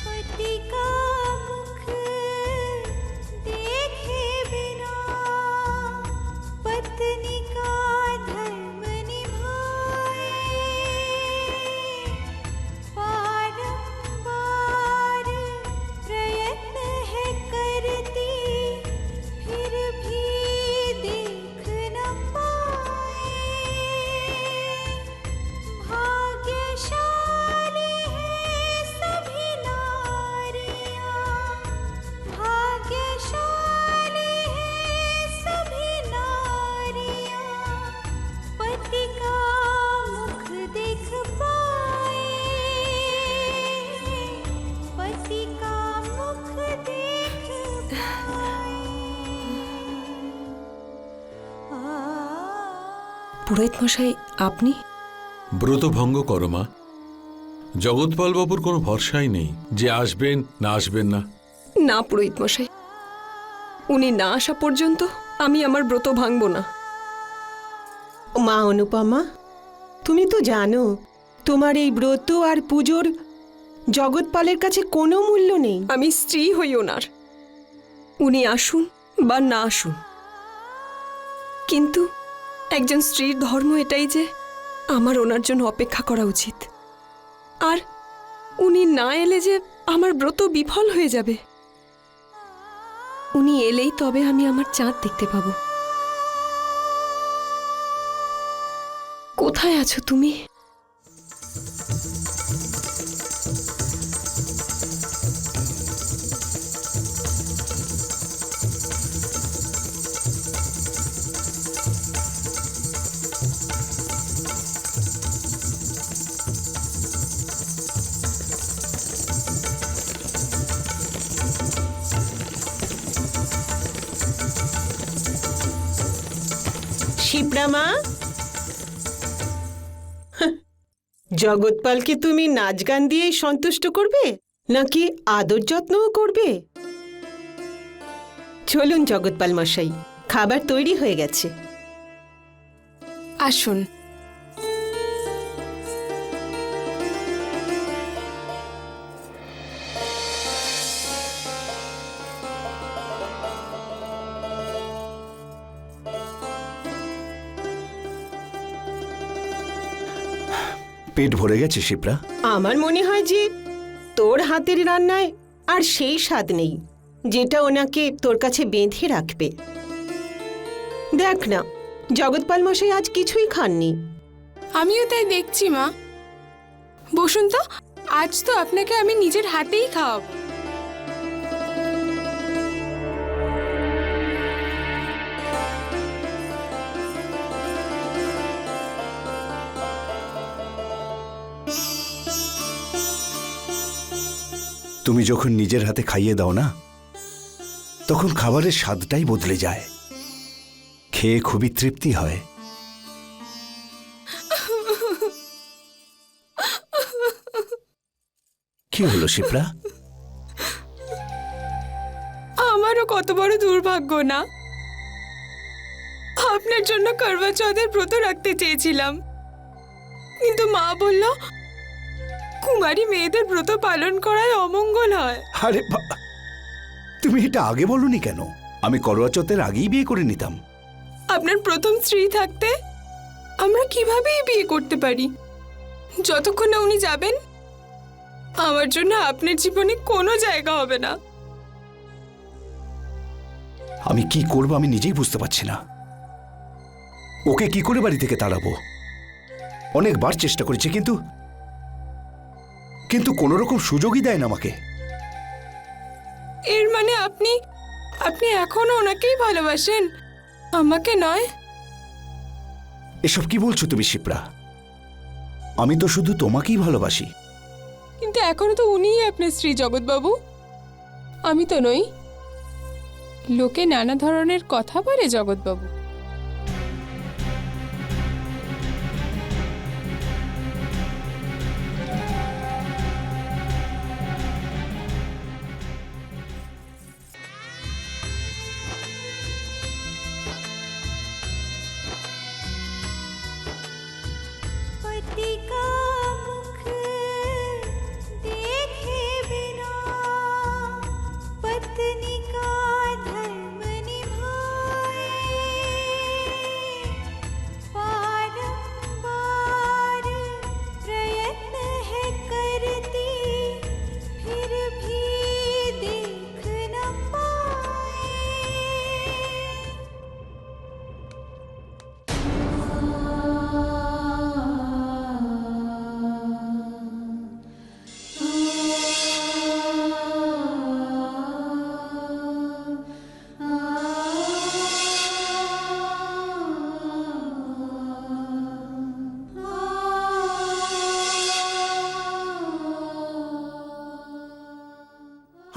पति का मुख देखे बिना पत्नी का धर्म निभाए, बारंबार प्रयत्न है करती फिर भी देख न पाए, भाग्यशाली है सभी नारियां, भाग्यशाली है सभी नारियां, पति का मुख देख पाए, पति का मुख देख पाए। পুরোহিত মশাই, আপনি? ব্রত ভঙ্গ করো মা। জগৎপাল বাবুর কোনো ভরসাই নেই যে আসবেন না আসবেন না। না পুরোহিত মশাই, উনি না আসা পর্যন্ত আমি আমার ব্রত ভাঙব না। মা অনুপমা, তুমি তো জানো তোমার এই ব্রত আর পুজোর জগৎপালের কাছে কোনো মূল্য নেই। আমি স্ত্রী হই ওনার, উনি আসুন বা না আসুন, কিন্তু একজন স্ত্রীর ধর্ম এটাই যে আমার ওনার জন্য অপেক্ষা করা উচিত। আর উনি না এলে যে আমার ব্রত বিফল হয়ে যাবে। উনি এলেই তবে আমি আমার চাঁদ দেখতে পাবো। কোথায় আছো তুমি? শিপ্রা মা, জগৎপালকে তুমি নাচ গান দিয়েই সন্তুষ্ট করবে নাকি আদর যত্নও করবে? চলুন জগৎপাল মশাই, খাবার তৈরি হয়ে গেছে। আসুন। পেট ভরে গেছে শিপ্রা? আমার মনে হয় যে তোর হাতের রান্নায় আর সেই স্বাদ নেই যেটা ওনাকে তোর কাছে বেঁধে রাখবে। দেখ না, জগৎপাল মশাই আজ কিছুই খাননি। আমিও তাই দেখছি মা। বসুন তো, আজ তো আপনাকে আমি নিজের হাতেই খাওয়াবো। তুমি যখন নিজের হাতে খাইয়ে দাও না, তখন খাবারের স্বাদটাই বদলে যায়, খেয়ে খুবই তৃপ্তি হয়। কি হলো শিপ্রা? আমারও কত বড় দুর্ভাগ্য না আপনার জন্য করবা চৌথের ব্রত রাখতে চেয়েছিলাম, কিন্তু মা বলল কুমারী মেয়েদের ব্রত পালন করায় অমঙ্গল হয়। আরে তুমি এটা আগে বলনি কেন? আমি করোয়া চৌথের আগেই বিয়ে করে নিতাম। আপনার প্রথম স্ত্রী থাকতে আমরা কিভাবেই বিয়ে করতে পারি? যতক্ষণ না উনি যাবেন আমার জন্য আপনার জীবনে কোনো জায়গা হবে না। আমি কি করব আমি নিজেই বুঝতে পারছি না। ওকে কি করে বাড়ি থেকে তাড়াবো? অনেকবার চেষ্টা করেছি, কিন্তু কিন্তু কোনো রকম সুযোগই দেয় না আমাকে। এর মানে আপনি এখনো ওনাকেই ভালোবাসেন, আমাকে নয়? এসব কি বলছো তুমি শিপ্রা? আমি তো শুধু তোমাকেই ভালোবাসি। কিন্তু এখনো তো উনিই আপনার স্ত্রী জগৎবাবু, আমি তো নই। লোকে নানা ধরনের কথা বলে জগৎবাবু। पति का मुख देखे बिना पत्नी का धर्म निभाए, बारंबार प्रयत्न है करती फिर भी देख न पाए।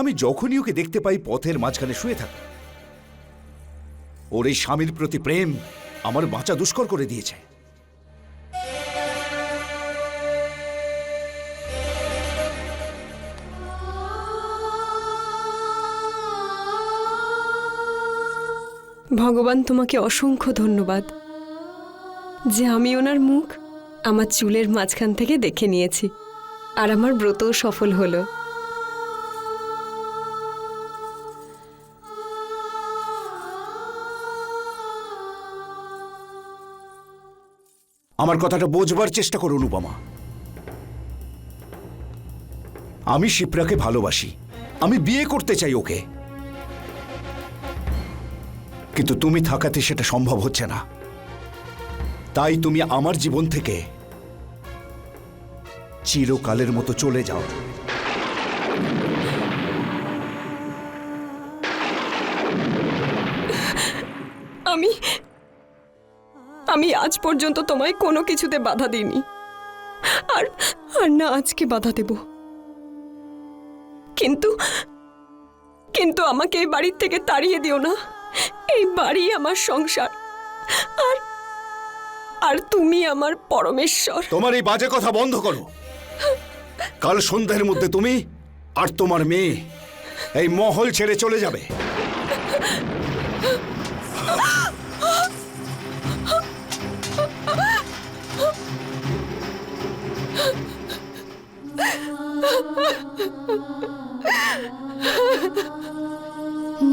আমি যখনই ওকে দেখতে পাই পথের মাঝখানে শুয়ে থাকে। ওর এই স্বামীর প্রতি প্রেম আমার বাঁচা দুষ্কর করে দিয়েছে। ভগবান তোমাকে অসংখ্য ধন্যবাদ যে আমি ওনার মুখ আমার চুলের মাঝখান থেকে দেখে নিয়েছি, আর আমার ব্রতও সফল হলো। আমার কথাটা বোঝবার চেষ্টা করো অনুপমা। আমি শিপ্রাকে ভালোবাসি, আমি বিয়ে করতে চাই ওকে, কিন্তু তুমি থাকাতে সেটা সম্ভব হচ্ছে না। তাই তুমি আমার জীবন থেকে চিরকালের মতো চলে যাও। আমি আজ পর্যন্ত তোমায় কোনো কিছুতে বাধা দিইনি, আর না আজকে বাধা দেব। কিন্তু কিন্তু আমাকে এই বাড়ির থেকে তাড়িয়ে দিও না। এই বাড়ি আমার সংসার, আর আর তুমি আমার পরমেশ্বর। তোমার এই বাজে কথা বন্ধ করো। কাল সন্ধ্যার মধ্যে তুমি আর তোমার মেয়ে এই মহল ছেড়ে চলে যাবে।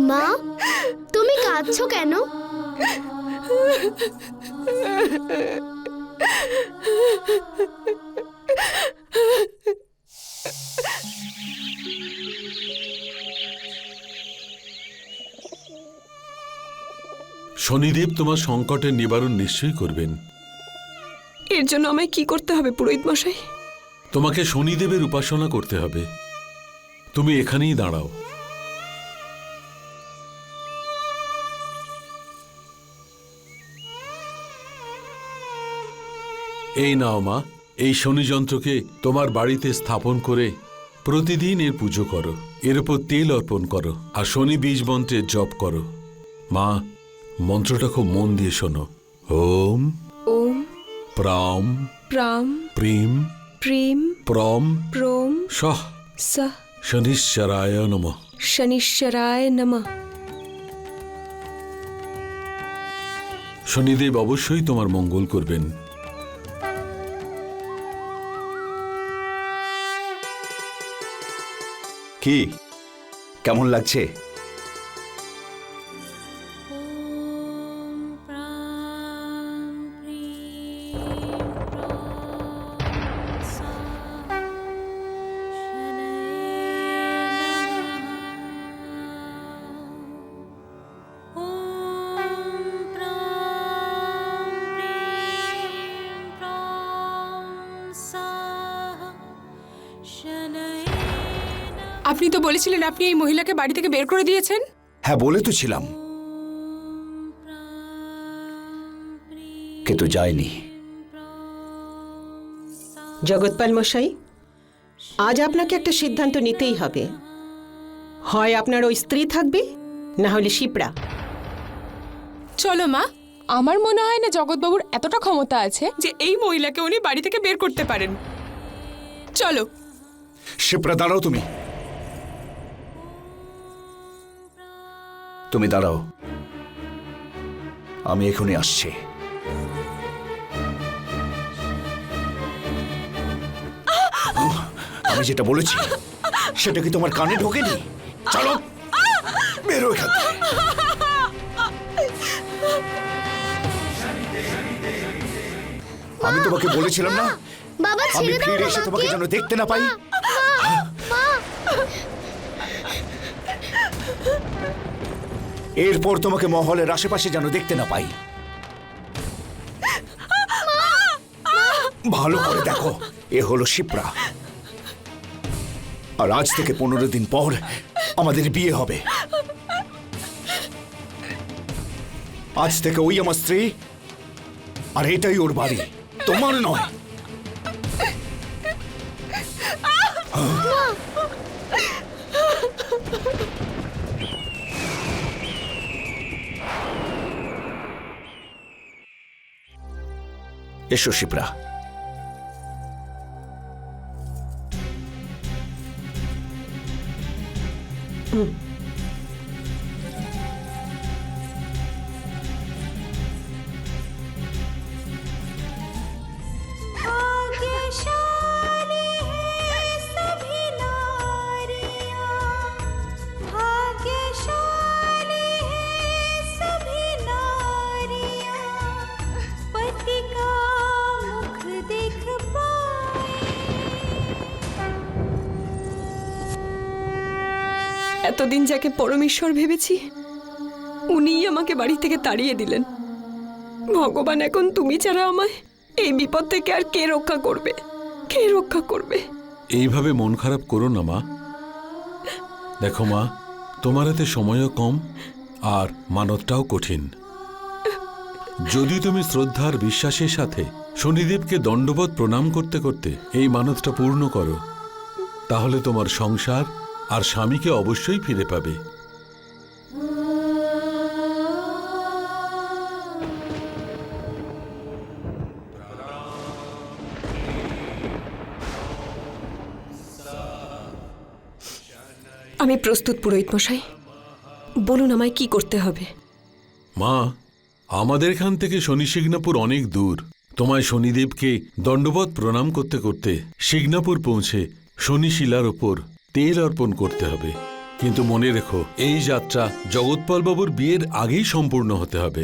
মা, তুমি কাঁদছো কেন? শনিদেব তোমার সংকটের নিবারণ নিশ্চয়ই করবেন। এর জন্য আমায় কি করতে হবে পুরোহিত মশাই? তোমাকে শনিদেবের উপাসনা করতে হবে। তুমি এখানেই দাঁড়াও। এই নাও মা, এই শনি যন্ত্রকে তোমার বাড়িতে স্থাপন করে প্রতিদিন এর পুজো করো, এর উপর তেল অর্পণ করো, আর শনি বীজ মন্ত্রের জপ করো। মা, মন্ত্রটা খুব মন দিয়ে শোনো। ওম ওম প্রাম প্রাম প্রিম প্রিম প্রম প্রোম সহ সহ শনিশ্চরায় নমঃ। শনিশ্বরায় নমঃ। শনিদেব অবশ্যই তোমার মঙ্গল করবেন। কি কেমন লাগছে? আপনি তো বলেছিলেন আপনি এই মহিলাকে বাড়ি থেকে বের করে দিয়েছেন। হ্যাঁ, বলে তো ছিলাম, কিন্তু যায়নি। জগৎপাল মশাই, আজ আপনাকে একটা সিদ্ধান্ত নিতেই হবে। হয় আপনার ওই স্ত্রী থাকবে, না হলে শিপ্রা। চলো মা, আমার মনে হয় না জগৎবাবুর এতটা ক্ষমতা আছে যে এই মহিলাকে উনি বাড়ি থেকে বের করতে পারেন। চলো। শিপ্রা, দাঁড়াও। তুমি দাঁড়াও, আমি এখনই আসছি। আমি যেটা বলেছি সেটা কি তোমার কানে ঢোকেনি? চলো, বেরো এখান থেকে। আমি তোমাকে বলেছিলাম না, বাবা আমি ছেড়ে দাও ফিরে এসে তোমাকে যেন দেখতে না পাই। এরপর তোমাকে মহলের আশেপাশে যেন দেখতে না পাই। ভালো করে দেখো, এ হলো শিপ্রা, আর আজ থেকে 15 দিন পর আমাদের বিয়ে হবে। আজ থেকে ওই আমার স্ত্রী, আর এটাই ওর বাড়ি, তোমার নয়। এসো শিপ্রা। এতদিন যাকে পরমেশ্বর ভেবেছি, উনিই আমাকে বাড়ি থেকে তাড়িয়ে দিলেন। ভগবান, এখন তুমি ছাড়া আমায় এই বিপদ থেকে আর কে রক্ষা করবে? কে রক্ষা করবে? এইভাবে মন খারাপ করো না মা। দেখো মা, তোমার হাতে সময়ও কম আর মানতটাও কঠিন। যদি তুমি শ্রদ্ধার বিশ্বাসের সাথে শনিদেবকে দণ্ডবত প্রণাম করতে করতে এই মানতটা পূর্ণ করো, তাহলে তোমার সংসার আর স্বামীকে অবশ্যই ফিরে পাবে। আমি প্রস্তুত পুরোহিত মশাই, বলুন আমায় কি করতে হবে? মা, আমাদের এখান থেকে শনি শিগনাপুর অনেক দূর। তোমায় শনিদেবকে দণ্ডবত প্রণাম করতে করতে শিগনাপুর পৌঁছে শনি শিলার ওপর তেল অর্পণ করতে হবে। কিন্তু মনে রেখো, এই যাত্রা জগৎপাল বাবুর বিয়ের আগেই সম্পূর্ণ হতে হবে।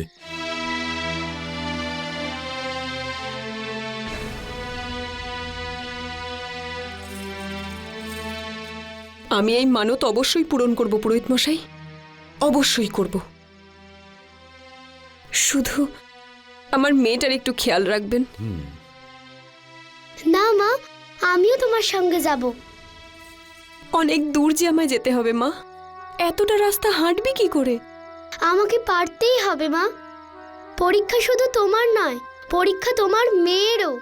আমি এই মানত অবশ্যই পূরণ করব পুরোহিত মশাই, অবশ্যই করব। শুধু আমার মেয়েটার একটু খেয়াল রাখবেন। না মা, আমিও তোমার সঙ্গে যাব। অনেক দূর যে আমায় যেতে হবে মা, এতটা রাস্তা হাঁটবি কি করে? আমাকে পারতেই হবে মা। পরীক্ষা শুধু তোমার নয়, পরীক্ষা তোমার মেয়েরও।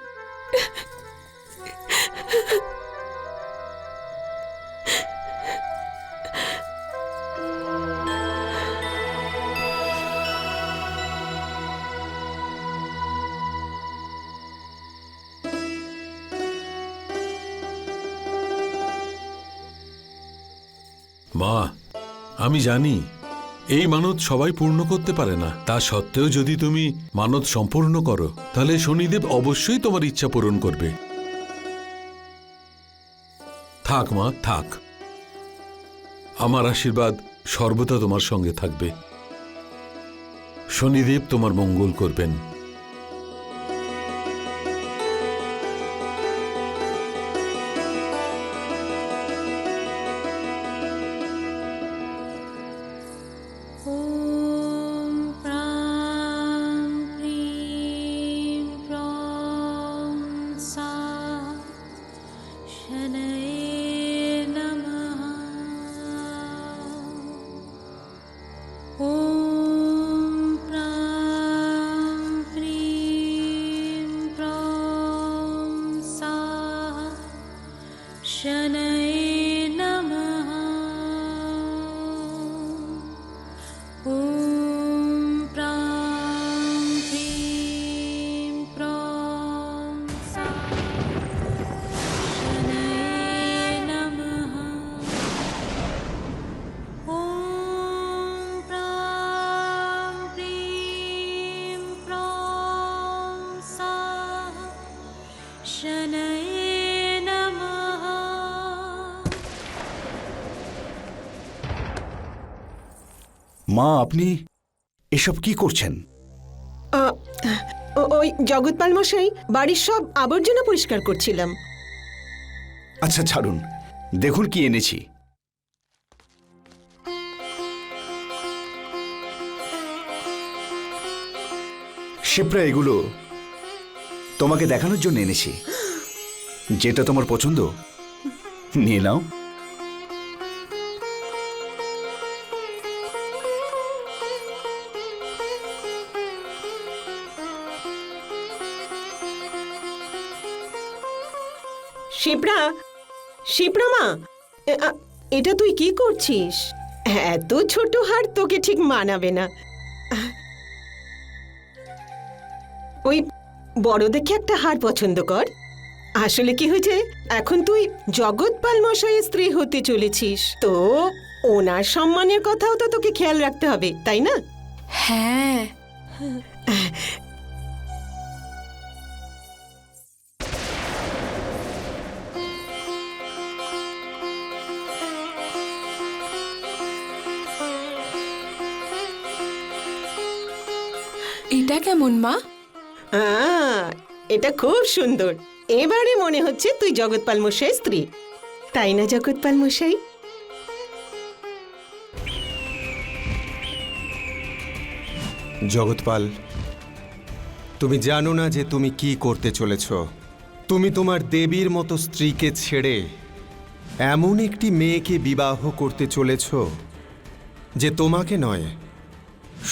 মা, আমি জানি এই মানত সবাই পূর্ণ করতে পারে না, তা সত্ত্বেও যদি তুমি মানত সম্পূর্ণ করো তাহলে শনিদেব অবশ্যই তোমার ইচ্ছা পূরণ করবে। থাক মা, থাক। আমার আশীর্বাদ সর্বদা তোমার সঙ্গে থাকবে। শনিদেব তোমার মঙ্গল করবেন। মা, আপনি এসব কি করছেন? ওই জগৎপাল মশাই, বাড়ির সব আবর্জনা পরিষ্কার করছিলাম। আচ্ছা ছাড়ুন, দেখুন কি এনেছি। শিপ্রা, এগুলো তোমাকে দেখানোর জন্য এনেছি। যেটা তোমার পছন্দ নিয়ে নাও। শিপ্রা, শিপ্রা মা, এটা তুই কি করছিস? এত ছোট হার তোকে ঠিক মানাবে না। ওই বড় দেখে একটা হার পছন্দ কর। আসলে কি হয়েছে, এখন তুই জগৎপাল মশাইয়ের স্ত্রী হতে চলেছিস, তো ওনার সম্মানের কথাও তো তোকে খেয়াল রাখতে হবে, তাই না? হ্যাঁ। এটা কেমন মা? এটা খুব সুন্দর। এবারে মনে হচ্ছে তুই জগৎপাল মশাই স্ত্রী, তাই না জগৎপাল মশাই? জগৎপাল, তুমি জানো না যে তুমি কি করতে চলেছ। তুমি তোমার দেবীর মতো স্ত্রীকে ছেড়ে এমন একটি মেয়েকে বিবাহ করতে চলেছ যে তোমাকে নয়,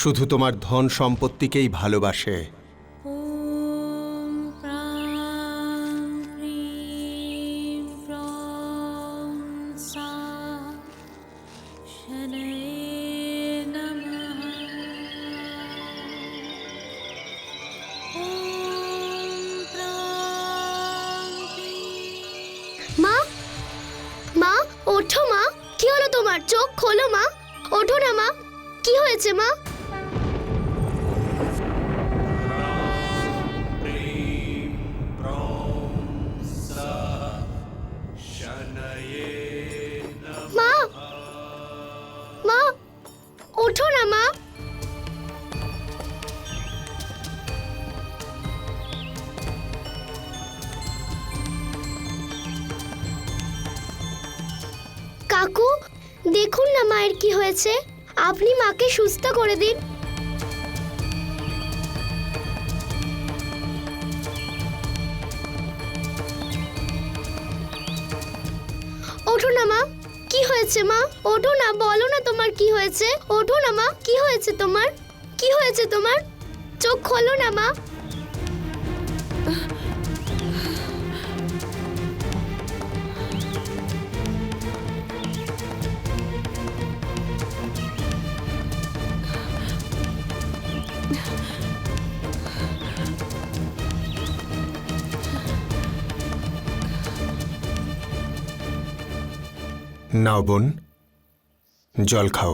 শুধু তোমার ধন সম্পত্তিকেই ভালোবাসে। মা, মা ওঠো মা, কি হলো তোমার? চোখ খোলো মা, ওঠো না মা, কি হয়েছে মা? মা, মা ওঠো না মা। কাকু, দেখুন না মায়ের কি হয়েছে, আপনি মাকে সুস্থ করে দিন। ওঠো না মা, কি হয়েছে মা? ওঠো না, বলো না তোমার কি হয়েছে। ওঠো না মা, কি হয়েছে তোমার? কি হয়েছে তোমার? চোখ খোলো না মা। নাও বোন, জল খাও।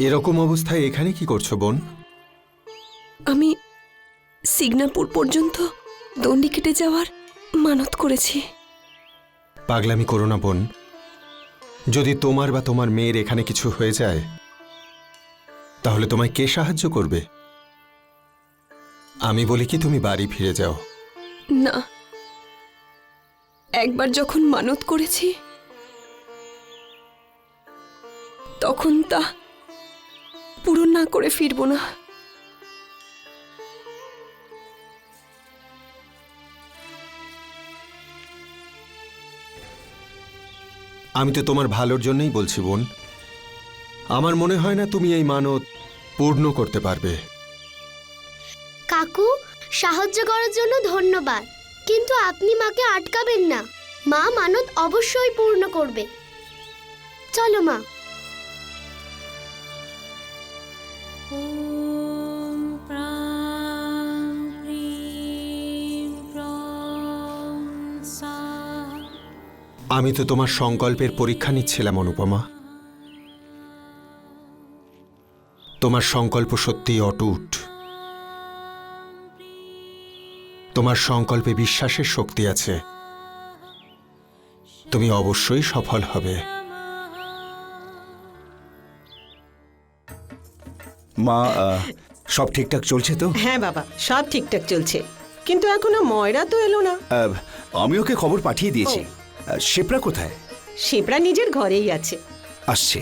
এরকম অবস্থায় এখানে কি করছো বোন? আমি সিগনাপুর পর্যন্ত দণ্ডি কেটে যাওয়ার মানত করেছি। পাগলামি করো না বোন। যদি তোমার বা তোমার মেয়ের এখানে কিছু হয়ে যায় তাহলে তোমায় কে সাহায্য করবে? আমি বলি কি তুমি বাড়ি ফিরে যাও। না, একবার যখন মানত করেছি তখন তা পূরণ না করে ফিরবো না। আমি তো তোমার ভালোর জন্যই বলছি বোন। আমার মনে হয় না তুমি এই মানত পূর্ণ করতে পারবে। কাকু, সাহায্য করার জন্য ধন্যবাদ, কিন্তু আপনি মাকে আটকাবেন না। মা মানত অবশ্যই পূর্ণ করবে। চলো মা। আমি তো তোমার সংকল্পের পরীক্ষা নিচ্ছিলাম অনুপমা। তোমার সংকল্প সত্যিই অটুট। তোমার সংকল্পে বিশ্বাসের শক্তি আছে। তুমি অবশ্যই সফল হবে। মা, সব ঠিকঠাক চলছে তো? হ্যাঁ বাবা, সব ঠিকঠাক চলছে, কিন্তু এখনো ময়রা তো এলো না। আমি ওকে খবর পাঠিয়ে দিয়েছি। শিপ্রা কোথায়? শিপ্রা নিজের ঘরেই আছে। আসছে।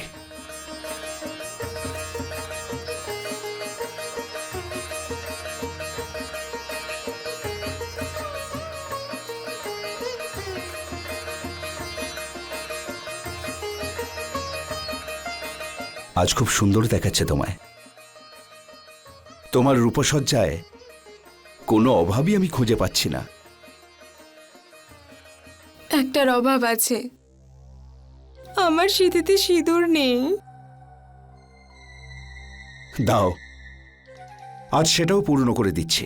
আজ খুব সুন্দর দেখাচ্ছে তোমায়। তোমার রূপসজ্জায় কোনো অভাবই আমি খুঁজে পাচ্ছি না। একটার অভাব আছে, আমার সিঁথিতে সিঁদুর নেই। দাও, আজ সেটাও পূর্ণ করে দিচ্ছি।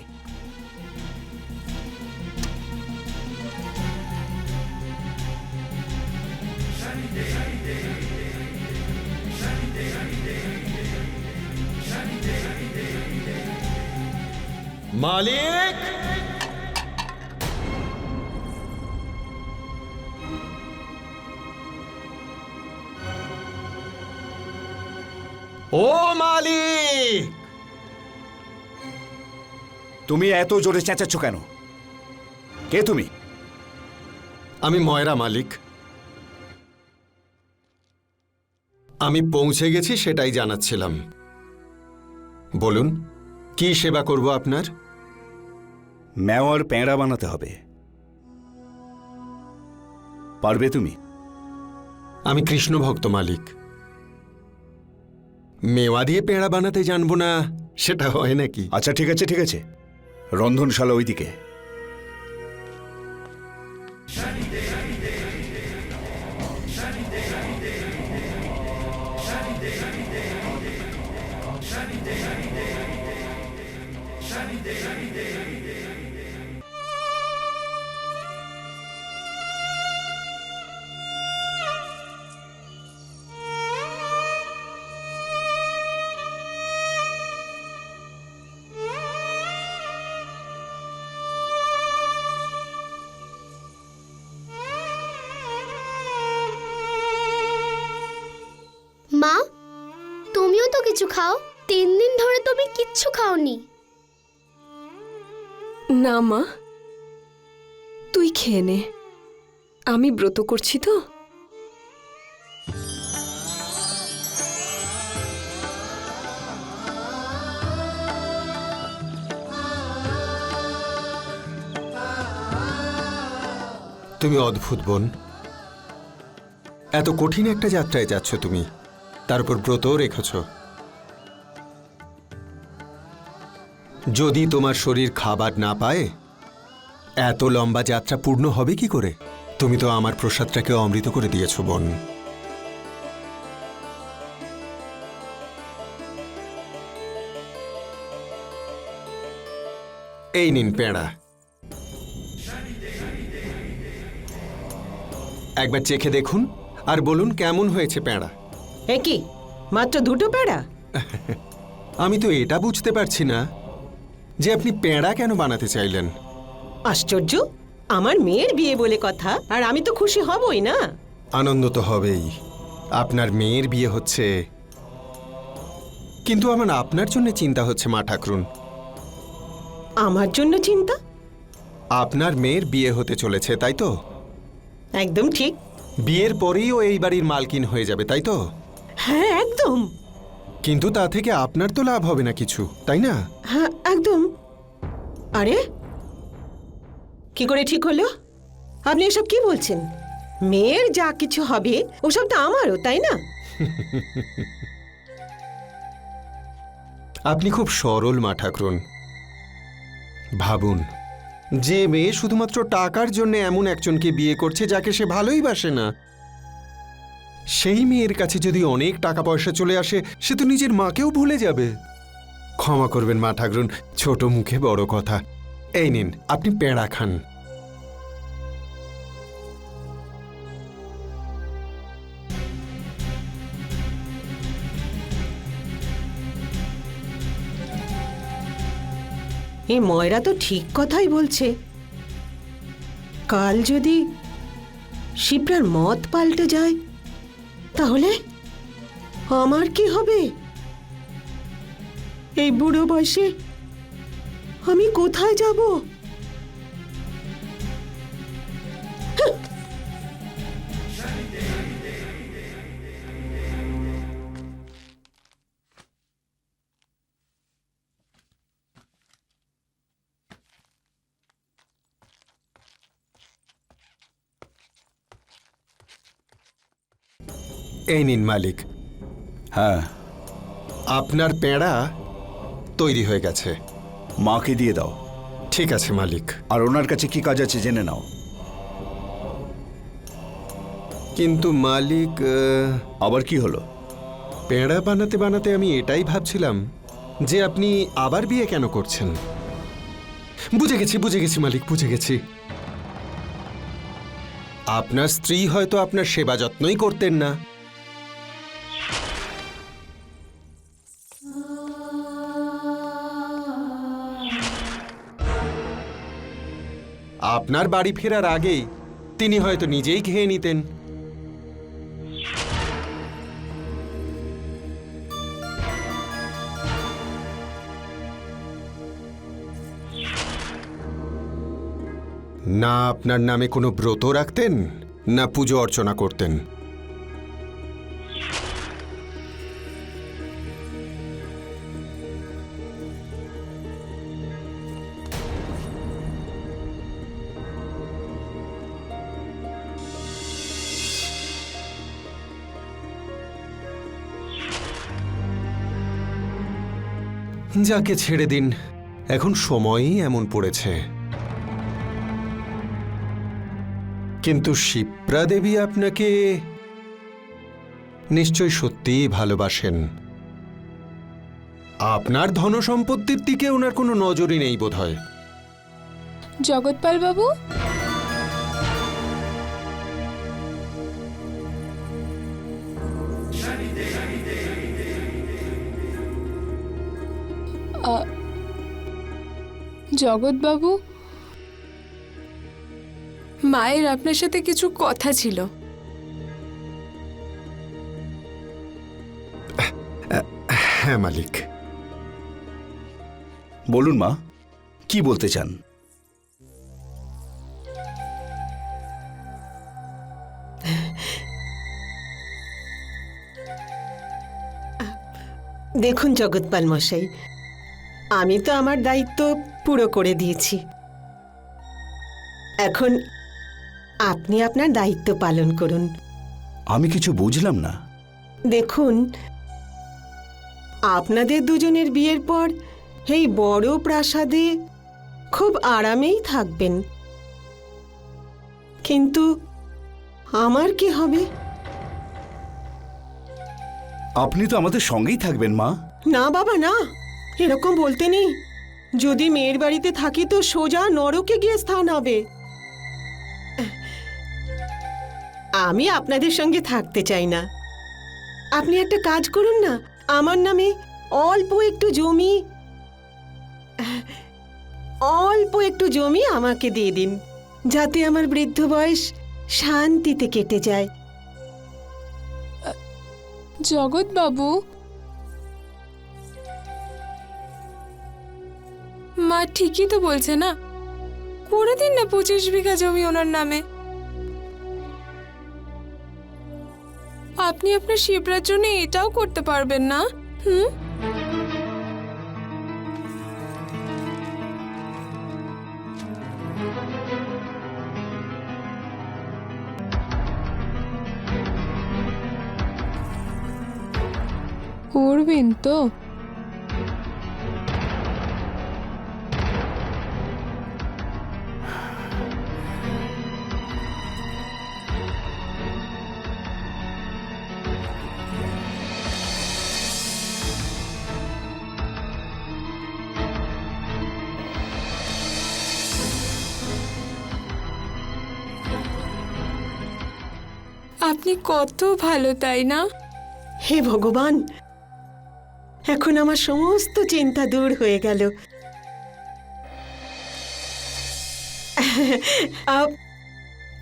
মালিক! ও মালিক! তুমি এত জোরে চেঁচাচ্ছ কেন? কে তুমি? আমি ময়রা মালিক। আমি পৌঁছে গেছি সেটাই জানাচ্ছিলাম। বলুন, কি সেবা করব আপনার? মেওয়ার পেঁড়া বানাতে হবে, পারবে তুমি? আমি কৃষ্ণ ভক্ত মালিক। মেওয়া দিয়ে পেঁড়া বানাতে জানবো না সেটা হয় নাকি? আচ্ছা ঠিক আছে, ঠিক আছে। রন্ধনশালা ওইদিকে। মা, তুমিও তো কিছু খাও। 3 দিন ধরে তুমি কিচ্ছু খাওনি। না মা, তুই খেয়ে নে, আমি ব্রত করছি তো। তুমি অদ্ভুত বোন। এত কঠিন একটা যাত্রায় যাচ্ছ তুমি, তার উপর ব্রতও রেখেছ। যদি তোমার শরীর খাবার না পায় এত লম্বা যাত্রা পূর্ণ হবে কি করে? তুমি তো আমার প্রসাদটাকে অমৃত করে দিয়েছ বোন। এই নিন পেঁড়া, একবার চেখে দেখুন আর বলুন কেমন হয়েছে পেঁড়া। এ কি, মাত্র 2টো পেঁড়া? আমি তো এটা বুঝতে পারছি না যে আপনি পেঁড়া কেন বানাতে চাইলেন। আশ্চর্য, আমার মেয়ের বিয়ে বলে কথা, আর আমি তো খুশি হবই না। আনন্দ তো হবেই, আপনার মেয়ের বিয়ে হচ্ছে, কিন্তু আমার আপনার জন্য চিন্তা হচ্ছে মা ঠাকরুন। আমার জন্য চিন্তা? আপনার মেয়ের বিয়ে হতে চলেছে, তাই তো? একদম ঠিক। বিয়ের পরেই ও এই বাড়ির মালকিন হয়ে যাবে, তাই তো? হ্যাঁ, একদম। কিন্তু তা থেকে আপনার তো লাভ হবে না কিছু, তাই না? হ্যাঁ, একদম। আরে, কি করে ঠিক হলো? আপনি এসব কি বলছেন? মেয়ের যা কিছু হবে ওসব তো আমারও, তাই না? আপনি খুব সরল মা ঠাকরুন। ভাবুন, যে মেয়ে শুধুমাত্র টাকার জন্য এমন একজনকে বিয়ে করছে যাকে সে ভালোই বাসে না, সেই মেয়ের কাছে যদি অনেক টাকা পয়সা চলে আসে, সে তো নিজের মাকেও ভুলে যাবে। ক্ষমা করবেন মা ঠাকরুন, ছোট মুখে বড় কথা। এই নিন, আপনি পেঁড়া খান। এই ময়রা তো ঠিক কথাই বলছে। কাল যদি শিপ্রার মত পাল্টে যায় তাহলে আমার কি হবে? এই বুড়ো বয়সে আমি কোথায় যাব? এই নিন মালিক, হ্যাঁ, আপনার পেঁড়া তৈরি হয়ে গেছে। মাকে দিয়ে দাও। ঠিক আছে মালিক। আর ওনার কাছে কি কাজ আছে জেনে নাও। কিন্তু মালিক, আবার কি হলো? পেঁড়া বানাতে বানাতে আমি এটাই ভাবছিলাম যে আপনি আবার বিয়ে কেন করছেন। বুঝে গেছি মালিক, বুঝে গেছি। আপনার স্ত্রী হয়তো আপনার সেবা যত্নই করতেন না। আপনার বাড়ি ফেরার আগেই তিনি হয়তো নিজেই খেয়ে নিতেন। না আপনার নামে কোনো ব্রত রাখতেন, না পুজো অর্চনা করতেন। যাকে ছেড়ে দিন, এখন সময়ই এমন পড়েছে। কিন্তু শিপ্রা দেবী আপনাকে নিশ্চয় সত্যিই ভালোবাসেন। আপনার ধনসম্পত্তির দিকে ওনার কোনো নজরই নেই বোধহয়। জগৎপাল বাবু, জগৎবাবু, মায়ের আপনার সাথে কিছু কথা ছিল। হ্যাঁ মালিক। বলুন মা, কি বলতে চান? দেখুন জগৎপাল মশাই, আমি তো আমার দায়িত্ব পুরো করে দিয়েছি। এখন আপনি আপনার দায়িত্ব পালন করুন। আমি কিছু বুঝলাম না। দেখুন, আপনাদের দুজনের বিয়ের পর এই বড় প্রাসাদে খুব আরামেই থাকবেন, কিন্তু আমার কি হবে? আপনি তো আমাদের সঙ্গেই থাকবেন মা। না বাবা না, এরকম বলতে নেই। যদি মেয়ের বাড়িতে থাকি তো সোজা নরকে গিয়ে স্থান হবে। আমি আপনাদের সঙ্গে থাকতে চাই না। আপনি একটা কাজ করুন না, আমার নামে অল্প একটু জমি আমাকে দিয়ে দিন, যাতে আমার বৃদ্ধ বয়স শান্তিতে কেটে যায়। জগৎ বাবু, মা ঠিকই তো বলছে না, করে দিন না 25 বিঘা জমি ওনার নামে। আপনি আপনার শিবরার জন্য এটাও করতে পারবেন না? করবেন তো? আপনি কত ভালো, তাই না? হে ভগবান, এখন আমার সমস্ত চিন্তা দূর হয়ে গেল।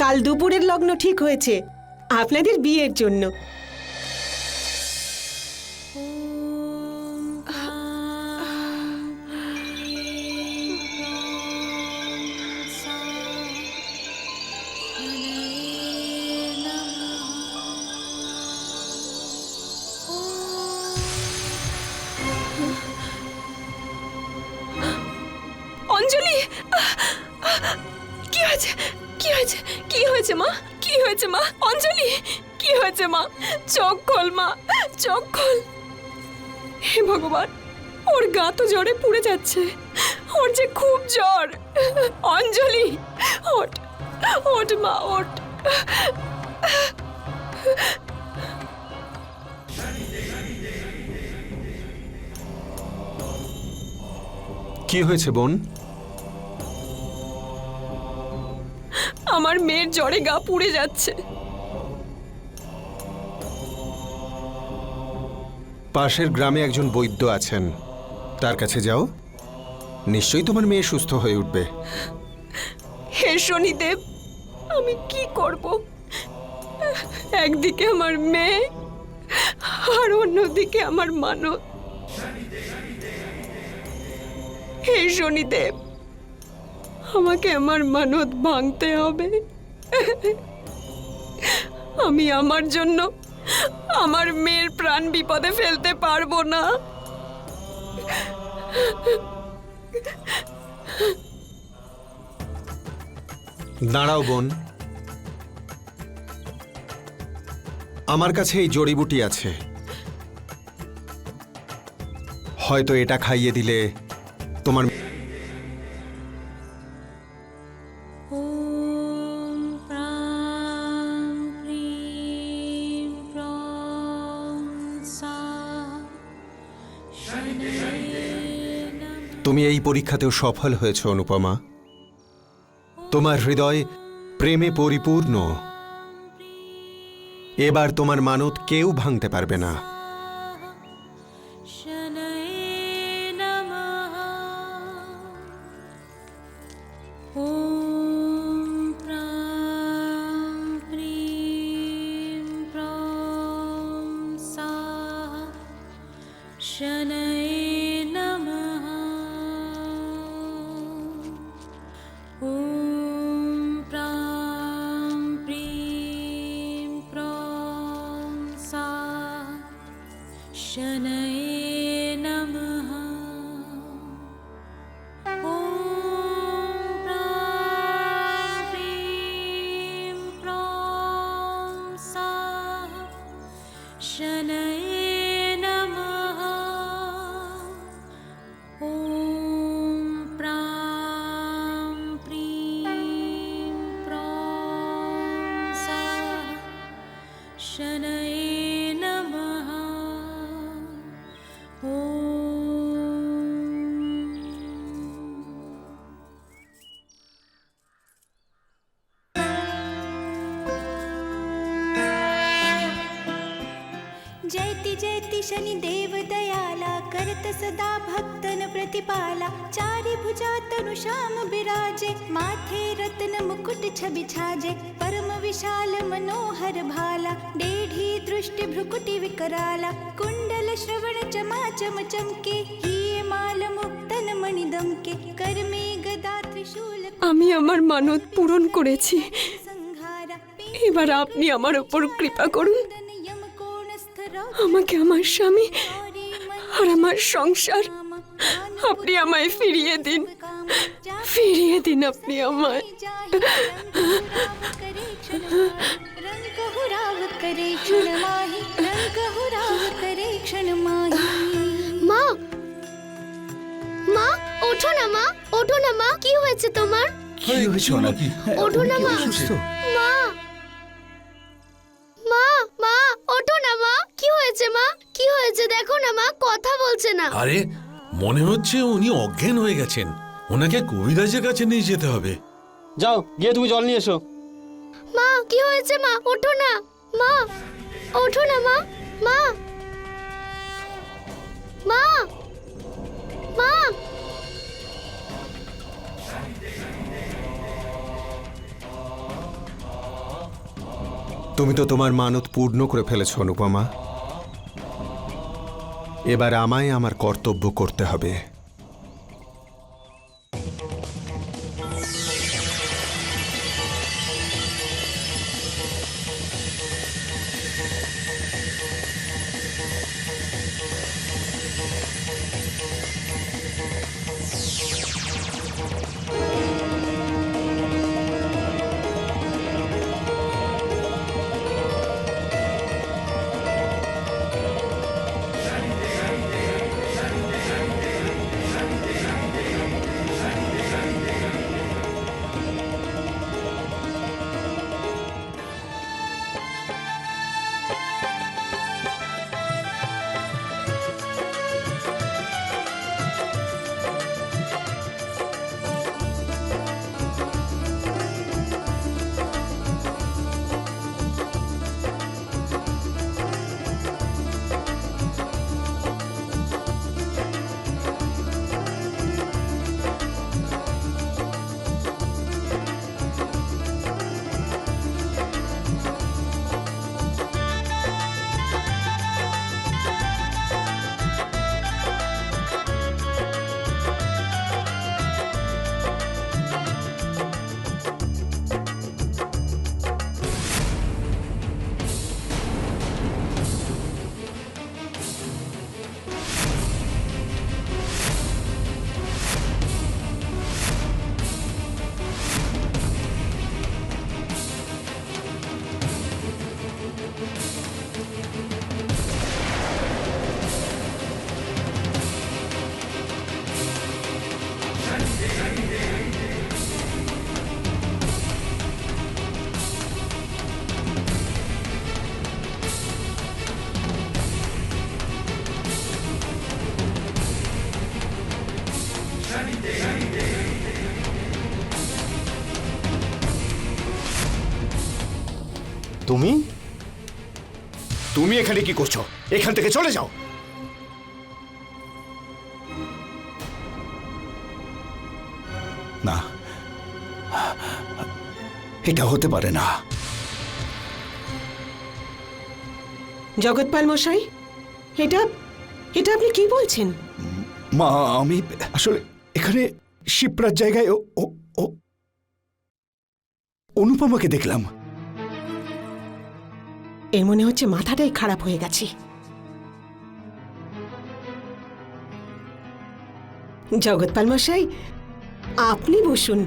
কাল দুপুরের লগ্ন ঠিক হয়েছে আপনাদের বিয়ের জন্য। অঞ্জলি, কি হয়েছে? কি হয়েছে? কি হয়েছে মা? কি হয়েছে মা? অঞ্জলি, কি হয়েছে মা? চোখ খোল মা, চোখ খোল। হে ভগবান, ওর গা তো জ্বরে পুড়ে যাচ্ছে, ওর যে খুব জ্বর। অঞ্জলি, ওঠ, ওঠ মা, ওঠ। কি হয়েছে বোন? আমার মেয়ের জ্বরে গা পুড়ে যাচ্ছে। পাশের গ্রামে একজন বৈদ্য আছেন, তার কাছে যাও, নিশ্চয়ই তোমার মেয়ে সুস্থ হয়ে উঠবে। হে শনিদেব, আমি কি করব? একদিকে আমার মেয়ে আর অন্যদিকে আমার মানত। হে শনিদেব, আমাকে আমার মানত ভাঙতে হবে। আমি আমার জন্য আমার মেয়ের প্রাণ বিপদে ফেলতে পারবো না। দাঁড়াও বোন, আমার কাছে এই জড়িবুটি আছে, হয়তো এটা খাইয়ে দিলে তোমার তুমি এই পরীক্ষাতেও সফল হয়েছ অনুপমা। তোমার হৃদয় প্রেমে পরিপূর্ণ। এবার তোমার মানত কেউ ভাঙতে পারবে না। जयति जयति शनिदेव दयाला करत सदा भक्तन प्रतिपाला चारि भुजा तनु श्याम बिराजे माथे रत्न मुकुट छवि छाजे परम विशाल मनोहर भाला डेढ़ी दृष्टि भ्रुकुटि विकराला कुंडल श्रवण चमाचम चमके हिये माल मुक्तन मणि दमके कर्मे गदा त्रिशूल আমি আমার মানত পূরণ করেছি। संहारा এবার আপনি আমার উপর কৃপা করুন, আমাকে আমার স্বামী আর আমার সংসার আপনি আমায় ফিরিয়ে দিন, ফিরিয়ে দিন আপনি আমায়। रंग हुराव करे क्षण माही रंग हुराव करे क्षण माही। মা মা ওঠো না মা, ওঠো না মা, কি হয়েছে তোমার? কি হয়েছে নাকি? ওঠো না মা, মা মা মা ওঠো না মা, কি হয়েছে মা, কি হয়েছে দেখো না মা, কথা বলছে না। আরে মনে হচ্ছে উনি অজ্ঞান হয়ে গেছেন, ওনাকে কবিরাজের কাছে নিয়ে যেতে হবে। যাও গিয়ে তুমি জল নিয়ে এসো। মা কি হয়েছে মা, ওঠো না মা, ওঠো না মা, মা মা মা। তুমি তো তোমার মানত পূর্ণ করে ফেলেছ অনুপমা। এবার আমায় আমার কর্তব্য করতে হবে। তুমি তুমি এখানে কি করছো? এখান থেকে চলে যাও। না, এটা হতে পারে না। জগৎপাল মশাই, এটা এটা আপনি কি বলছেন? মা, আমি আসলে এখানে শিপ্রার জায়গায় অনুপমাকে দেখলাম। এর মনে হচ্ছে মাথাটাই খারাপ হয়ে গেছে। জগৎপাল মশাই, আপনি বসুন।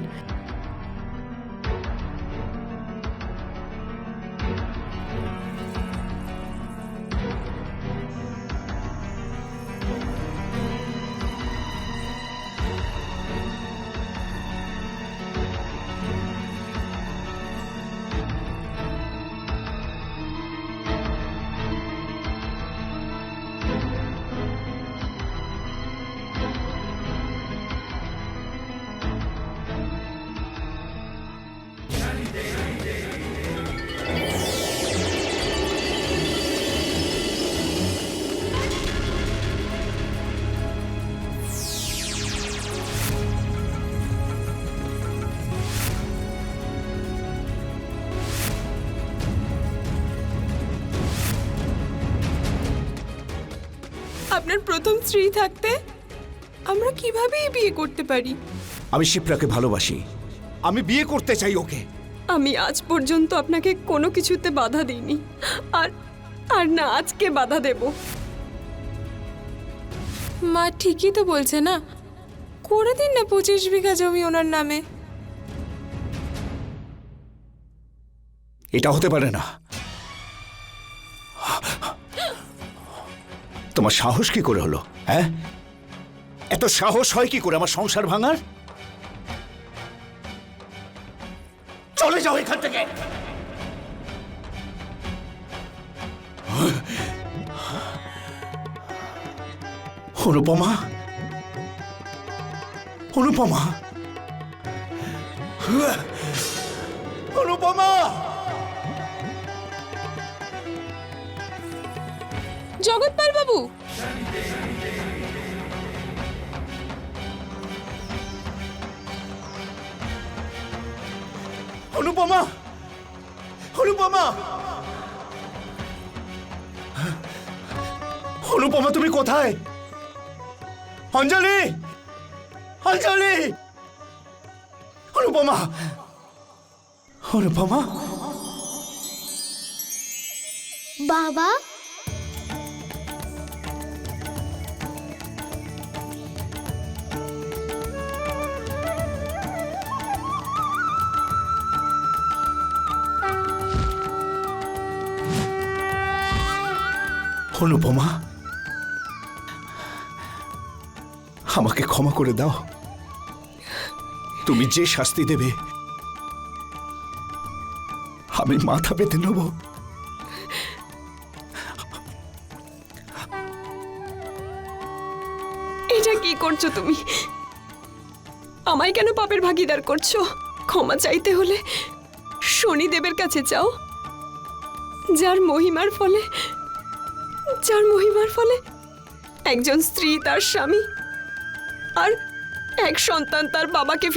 আপনার প্রথম স্ত্রী থাকতে আমরা কিভাবে এই বিয়ে করতে পারি? আমি শিপ্রাকে ভালোবাসি, আমি বিয়ে করতে চাই ওকে। আমি আজ পর্যন্ত আপনাকে কোনো কিছুতে বাধা দিইনি, আর আর না আজকে বাধা দেব। মা ঠিকই তো বলছে না, করে দিন না 25 বিঘা জমি ওনার নামে। এটা হতে পারে না। তোমার সাহস কি করে হলো? হ্যাঁ, এত সাহস হয় কি করে আমার সংসার ভাঙার? চলে যাও এখান থেকে। অনুপমা, অনুপমা, অনুপমা! জগৎপাল বাবু, অনুপমা, অনুপমা, অনুপমা তুমি কোথায়? অঞ্জলি, অঞ্জলি, অনুপমা, অনুপমা। বাবা, অনুপমা, আমাকে ক্ষমা করে দাও। তুমি যে শাস্তি দেবে আমি মাথা পেতে নেব। এটা কি করছো তুমি? আমায় কেন পাপের ভাগিদার করছো? ক্ষমা চাইতে হলে শনিদেবের কাছে যাও, যার মহিমার ফলে একজন স্ত্রী তার স্বামী আর এক সন্তান তার বাবাকে ফিরে